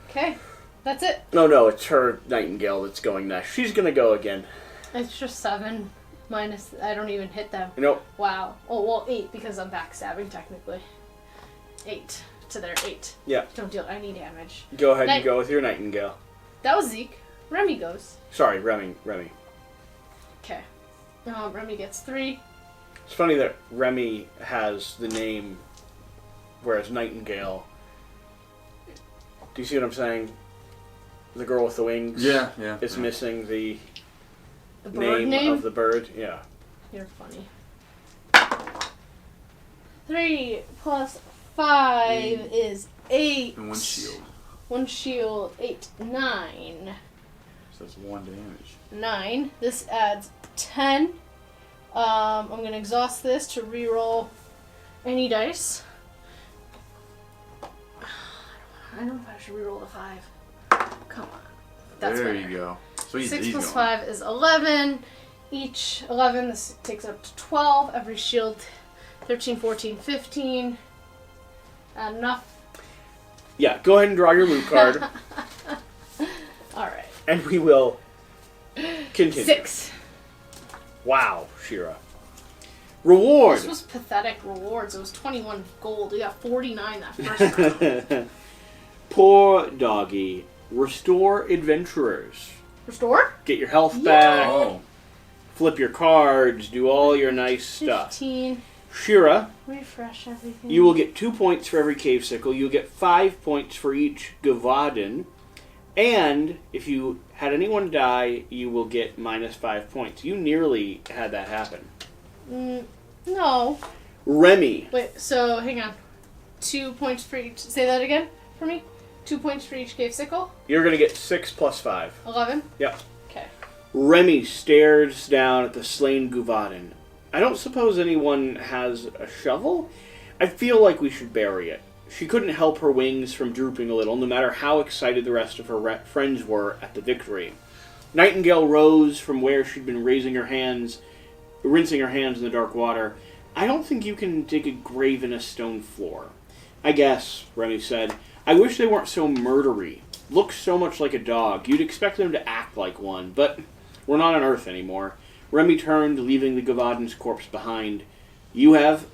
Okay. That's it. No, it's her Nightingale that's going next. She's going to go again. It's just 7 minus. I don't even hit them. Nope. Wow. Oh, well, 8 because I'm backstabbing technically. 8 to their 8. Yeah. Don't deal any damage. Go ahead and go with your Nightingale. That was Zeke. Remy goes. Sorry, Remy. Okay. Remy gets 3. It's funny that Remy has the name, whereas Nightingale. Do you see what I'm saying? The girl with the wings. Yeah. Is missing the bird name of the bird. Yeah. You're funny. 3 plus 5 is 8. And 1 shield. 1 shield, 8, 9. So that's 1 damage. 9. This adds 10. I'm going to exhaust this to reroll any dice. I don't know if I should reroll the 5. Come on. That's there better. you go. So 6 plus going. 5 is 11. Each 11. This takes up to 12. Every shield 13, 14, 15. Enough. Yeah, go ahead and draw your loot card. Alright. And we will continue. 6. Wow, Shira. Reward. This was pathetic rewards. It was 21 gold. We got 49 that first round. Poor doggy. Restore adventurers. Restore? Get your health back. Oh. Flip your cards. Do all your nice stuff. 15. Shira, Refresh everything. you will get 2 points for every cave sickle. You'll get 5 points for each Gavaden. And if you had anyone die, you will get minus 5 points. You nearly had that happen. No. Remy. Wait, so hang on. 2 points for each. Say that again for me. 2 points for each cave sickle. You're going to get 6 plus 5. 11? Yep. Okay. Remy stares down at the slain Gavaden. I don't suppose anyone has a shovel? I feel like we should bury it. She couldn't help her wings from drooping a little, no matter how excited the rest of her friends were at the victory. Nightingale rose from where she'd been rinsing her hands in the dark water. I don't think you can dig a grave in a stone floor. I guess, Remy said. I wish they weren't so murdery. Look so much like a dog. You'd expect them to act like one, but we're not on Earth anymore. Remy turned, leaving the Gavaden's corpse behind. You have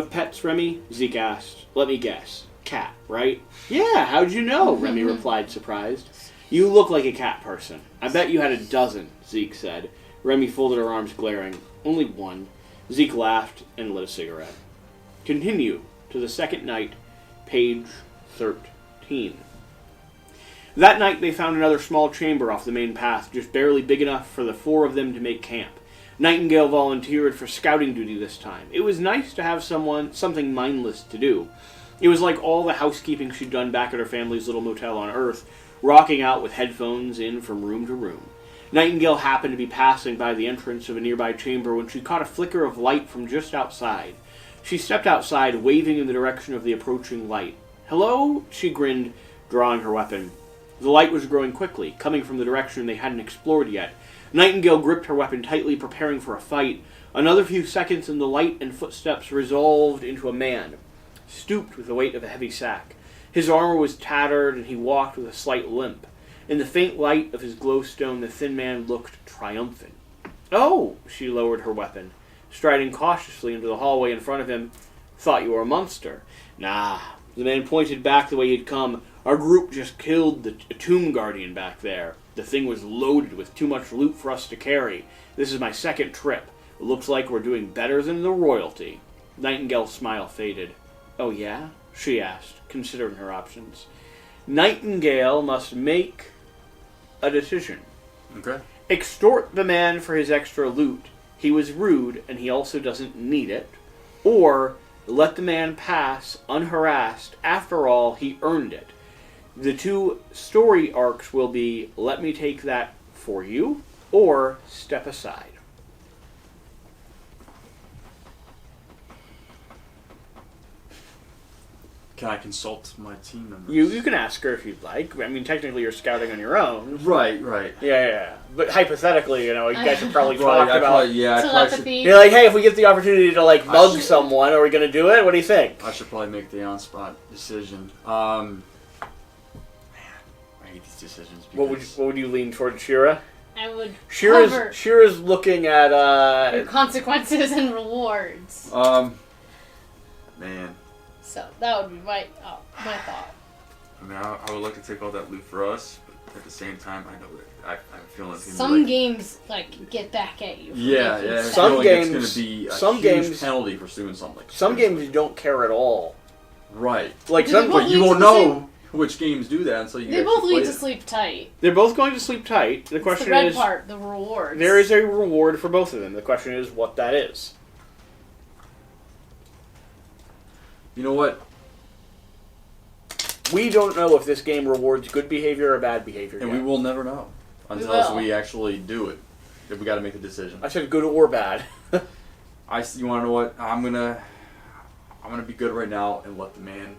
pets, Remy? Zeke asked. Let me guess. Cat, right? Yeah, how'd you know? Remy replied, surprised. You look like a cat person. I bet you had a dozen, Zeke said. Remy folded her arms, glaring. Only 1. Zeke laughed and lit a cigarette. Continue to the second night, page 13. That night they found another small chamber off the main path, just barely big enough for the 4 of them to make camp. Nightingale volunteered for scouting duty this time. It was nice to have something mindless to do. It was like all the housekeeping she'd done back at her family's little motel on Earth, rocking out with headphones in from room to room. Nightingale happened to be passing by the entrance of a nearby chamber when she caught a flicker of light from just outside. She stepped outside, waving in the direction of the approaching light. Hello? She grinned, drawing her weapon. The light was growing quickly, coming from the direction they hadn't explored yet. Nightingale gripped her weapon tightly, preparing for a fight. Another few seconds and the light and footsteps resolved into a man, stooped with the weight of a heavy sack. His armor was tattered, and he walked with a slight limp. In the faint light of his glowstone, the thin man looked triumphant. Oh! She lowered her weapon, striding cautiously into the hallway in front of him. Thought you were a monster. Nah. The man pointed back the way he'd come. Our group just killed the tomb guardian back there. The thing was loaded with too much loot for us to carry. This is my second trip. It looks like we're doing better than the royalty. Nightingale's smile faded. Oh yeah? She asked, considering her options. Nightingale must make a decision. Okay. Extort the man for his extra loot. He was rude, and he also doesn't need it. Or let the man pass unharassed. After all, he earned it. The 2 story arcs will be, let me take that for you, or step aside. Can I consult my team members? You can ask her if you'd like. I mean, technically you're scouting on your own. Right. Yeah. But hypothetically, you guys have probably Right, talked about... Telepathy. You're like, hey, if we get the opportunity to, mug someone, are we going to do it? What do you think? I should probably make the on-spot decision. Man, I hate these decisions. What would you lean towards, Shira? I would Shira's looking at... your consequences and rewards. Man. So, that would be my thought. I mean, I would like to take all that loot for us, but at the same time, I know that I'm feeling it's some games get back at you. Yeah. Some games, it's going to be a huge penalty for doing something. Some games you don't care at all. Right. But you won't know which games do that until you. They both lead to sleep tight. They're both going to sleep tight. The question is, the red part, the rewards. There is a reward for both of them. The question is what that is. You know what? We don't know if this game rewards good behavior or bad behavior. And we will never know until we actually do it. If we got to make the decision. I said good or bad. You want to know what? I'm gonna be good right now and let the man.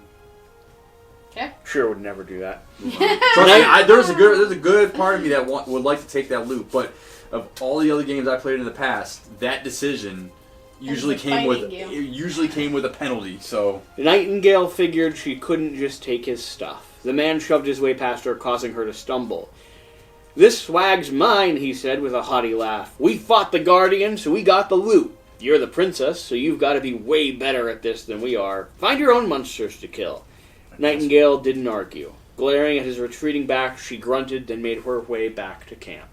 Okay. Sure, would never do that. Trust me, there's a good part of me that would like to take that loot, but of all the other games I played in the past, that decision usually came with a penalty. So Nightingale figured she couldn't just take his stuff. The man shoved his way past her, causing her to stumble. "This swag's mine," he said with a haughty laugh. "We fought the Guardian, so we got the loot. You're the princess, so you've got to be way better at this than we are. Find your own monsters to kill." Nightingale didn't argue. Glaring at his retreating back, she grunted, then made her way back to camp.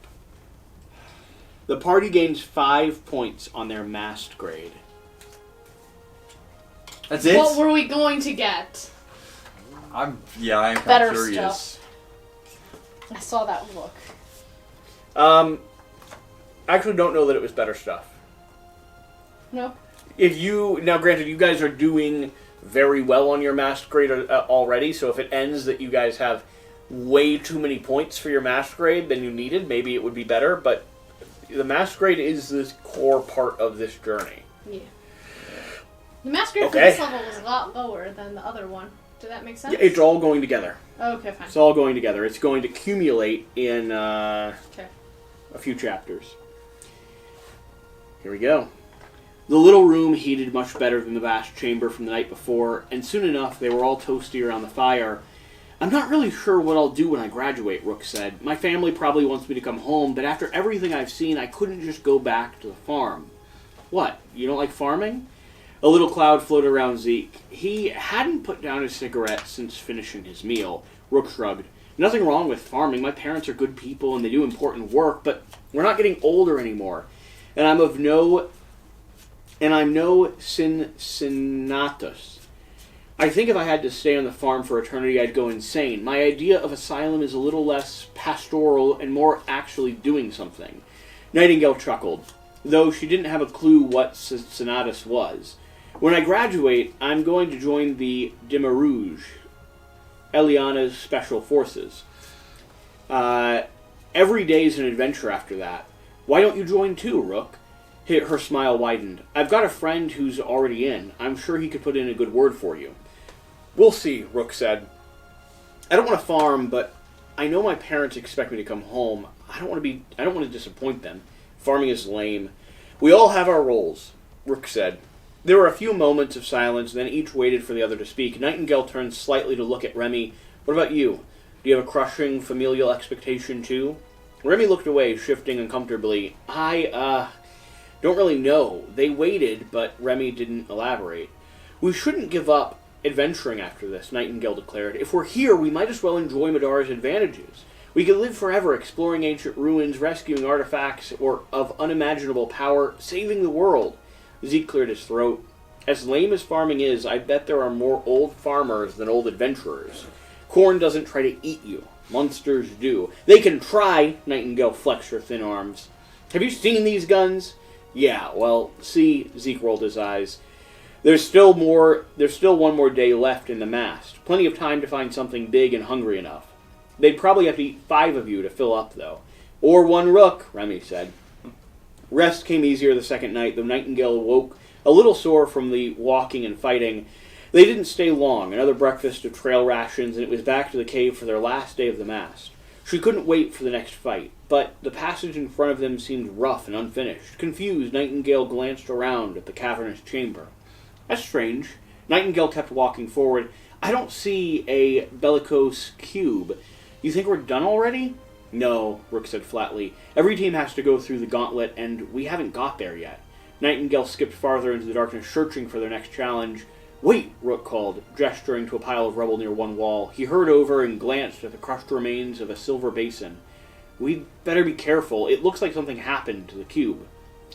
The party gains 5 points on their masked grade. That's it? What were we going to get? I'm kind of Better curious. stuff. I saw that look. I actually don't know that it was better stuff. No. Now granted, you guys are doing very well on your masked grade already, so if it ends that you guys have way too many points for your masked grade than you needed, maybe it would be better, but the masked grade is the core part of this journey. Yeah. The masked grade for this level was a lot lower than the other one. Did that make sense? Yeah, it's all going together. Okay, fine. It's all going together. It's going to accumulate in a few chapters. Here we go. The little room heated much better than the vast chamber from the night before, and soon enough they were all toasty around the fire. "I'm not really sure what I'll do when I graduate," Rook said. "My family probably wants me to come home, but after everything I've seen, I couldn't just go back to the farm." "What, you don't like farming?" A little cloud floated around Zeke. He hadn't put down his cigarette since finishing his meal. Rook shrugged. "Nothing wrong with farming. My parents are good people and they do important work, but we're not getting older anymore. And I'm no Cincinnatus. I think if I had to stay on the farm for eternity, I'd go insane. My idea of asylum is a little less pastoral and more actually doing something." Nightingale chuckled, though she didn't have a clue what Cincinnatus was. "When I graduate, I'm going to join the Demirouge, Eliana's special forces. Every day's an adventure after that. Why don't you join too, Rook?" Her smile widened. "I've got a friend who's already in. I'm sure he could put in a good word for you." "We'll see," Rook said. "I don't want to farm, but I know my parents expect me to come home. I don't want to disappoint them. Farming is lame. We all have our roles," Rook said. There were a few moments of silence, then each waited for the other to speak. Nightingale turned slightly to look at Remy. "What about you? Do you have a crushing familial expectation too?" Remy looked away, shifting uncomfortably. I don't really know. They waited, but Remy didn't elaborate. "We shouldn't give up adventuring after this," Nightingale declared. "If we're here, we might as well enjoy Middara's advantages. We could live forever exploring ancient ruins, rescuing artifacts or of unimaginable power, saving the world." Zeke cleared his throat. "As lame as farming is, I bet there are more old farmers than old adventurers. Corn doesn't try to eat you. Monsters do." "They can try," Nightingale flexed her thin arms. "Have you seen these guns?" "Yeah, well, see," Zeke rolled his eyes. There's still one more day left in the mast. Plenty of time to find something big and hungry enough. They'd probably have to eat 5 of you to fill up, though." "Or 1 rook," Remy said. Rest came easier the second night, though Nightingale awoke a little sore from the walking and fighting. They didn't stay long, another breakfast of trail rations, and it was back to the cave for their last day of the mast. She couldn't wait for the next fight, but the passage in front of them seemed rough and unfinished. Confused, Nightingale glanced around at the cavernous chamber. That's strange. Nightingale kept walking forward. I don't see a bellicose cube. You think we're done already? No, Rook said flatly. Every team has to go through the gauntlet, and we haven't got there yet. Nightingale skipped farther into the darkness, searching for their next challenge. Wait, Rook called, gesturing to a pile of rubble near one wall. He hurried over and glanced at the crushed remains of a silver basin. We'd better be careful. It looks like something happened to the cube.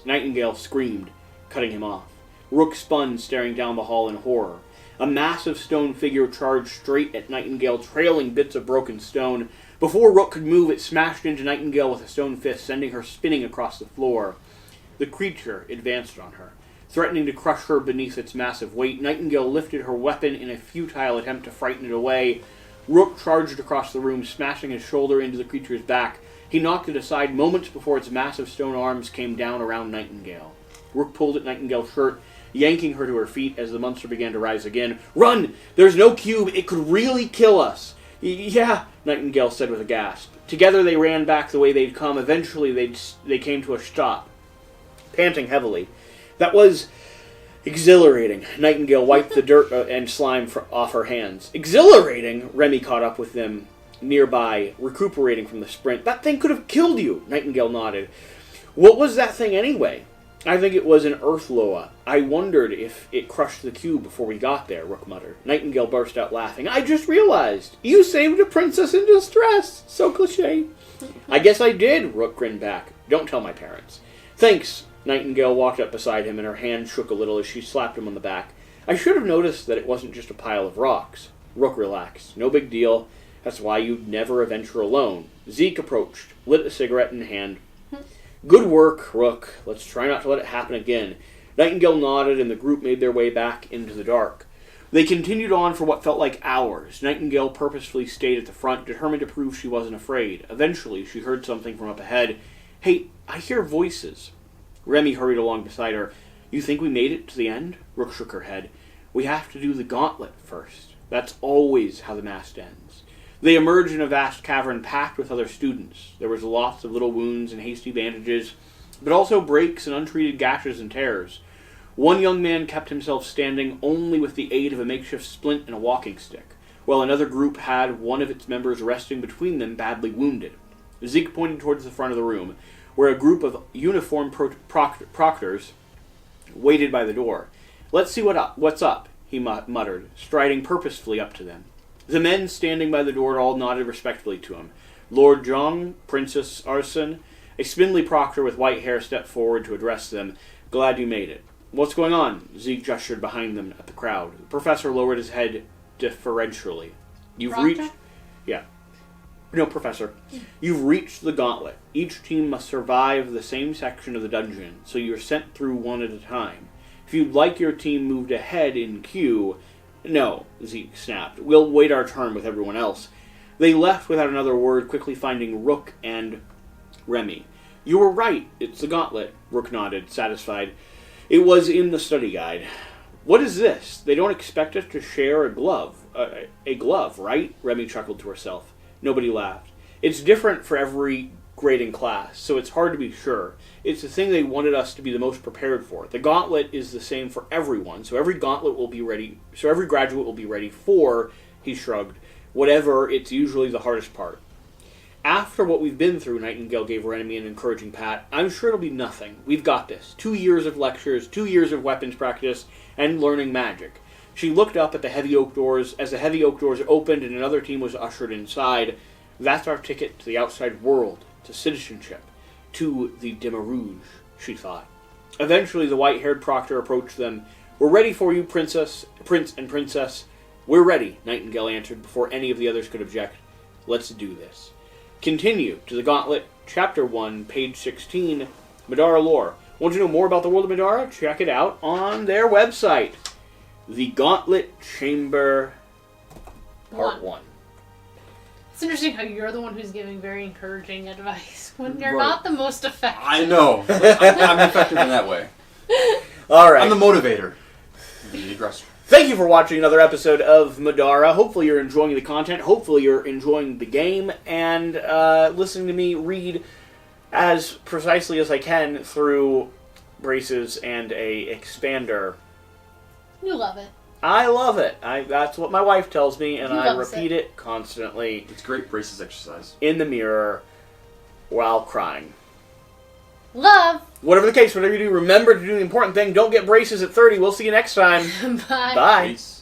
Nightingale screamed, cutting him off. Rook spun, staring down the hall in horror. A massive stone figure charged straight at Nightingale, trailing bits of broken stone. Before Rook could move, it smashed into Nightingale with a stone fist, sending her spinning across the floor. The creature advanced on her, threatening to crush her beneath its massive weight. Nightingale lifted her weapon in a futile attempt to frighten it away. Rook charged across the room, smashing his shoulder into the creature's back. He knocked it aside moments before its massive stone arms came down around Nightingale. Rook pulled at Nightingale's shirt, yanking her to her feet as the monster began to rise again. Run! There's no cube! It could really kill us! Yeah, Nightingale said with a gasp. Together they ran back the way they'd come. Eventually they came to a stop, panting heavily. That was exhilarating. Nightingale wiped the dirt and slime off her hands. Exhilarating? Remy caught up with them nearby, recuperating from the sprint. That thing could have killed you, Nightingale nodded. What was that thing anyway? I think it was an earth loa. I wondered if it crushed the cube before we got there, Rook muttered. Nightingale burst out laughing. I just realized. You saved a princess in distress. So cliché. I guess I did, Rook grinned back. Don't tell my parents. Thanks. Nightingale walked up beside him, and her hand shook a little as she slapped him on the back. I should have noticed that it wasn't just a pile of rocks. Rook relaxed. No big deal. That's why you'd never adventure alone. Zeke approached, lit a cigarette in hand. Good work, Rook. Let's try not to let it happen again. Nightingale nodded, and the group made their way back into the dark. They continued on for what felt like hours. Nightingale purposefully stayed at the front, determined to prove she wasn't afraid. Eventually, she heard something from up ahead. Hey, I hear voices. Remy hurried along beside her. You think we made it to the end? Rook shook her head. We have to do the gauntlet first. That's always how the mast ends. They emerged in a vast cavern packed with other students. There was lots of little wounds and hasty bandages, but also breaks and untreated gashes and tears. One young man kept himself standing only with the aid of a makeshift splint and a walking stick, while another group had one of its members resting between them, badly wounded. Zeke pointed towards the front of the room, where a group of uniformed proctors waited by the door. Let's see what's up, he muttered, striding purposefully up to them. The men standing by the door all nodded respectfully to him. Lord Jong, Princess Arson, a spindly proctor with white hair stepped forward to address them. Glad you made it. What's going on? Zeke gestured behind them at the crowd. The professor lowered his head deferentially. You've reached... Yeah. No, Professor. You've reached the gauntlet. Each team must survive the same section of the dungeon, so you're sent through one at a time. If you'd like your team moved ahead in queue... No, Zeke snapped. We'll wait our turn with everyone else. They left without another word, quickly finding Rook and Remy. You were right. It's the gauntlet. Rook nodded, satisfied. It was in the study guide. What is this? They don't expect us to share a glove. A glove, right? Remy chuckled to herself. Nobody laughed. It's different for every grade and class, so it's hard to be sure. It's the thing they wanted us to be the most prepared for. The gauntlet is the same for everyone, so every gauntlet will be ready. So every graduate will be ready for, he shrugged, whatever. It's usually the hardest part. After what we've been through, Nightingale gave her enemy an encouraging pat. I'm sure it'll be nothing. We've got this. 2 years of lectures, 2 years of weapons practice, and learning magic. She looked up at the heavy oak doors as the heavy oak doors opened and another team was ushered inside. That's our ticket to the outside world, to citizenship, to the Demarouge, she thought. Eventually, the white-haired proctor approached them. We're ready for you, Prince and Princess. We're ready, Nightingale answered before any of the others could object. Let's do this. Continue to the Gauntlet, Chapter 1, page 16, Middara lore. Want to know more about the world of Middara? Check it out on their website. The Gauntlet Chamber, Part 1. It's interesting how you're the one who's giving very encouraging advice when you're not the most effective. I know. I'm effective in that way. All right. I'm the motivator. The aggressor. Thank you for watching another episode of Middara. Hopefully you're enjoying the content. Hopefully you're enjoying the game. And listening to me read as precisely as I can through braces and a expander. You love it. I love it. That's what my wife tells me, and I repeat it constantly. It's great braces exercise. In the mirror while crying. Love. Whatever the case, whatever you do, remember to do the important thing. Don't get braces at 30. We'll see you next time. Bye. Bye. Peace.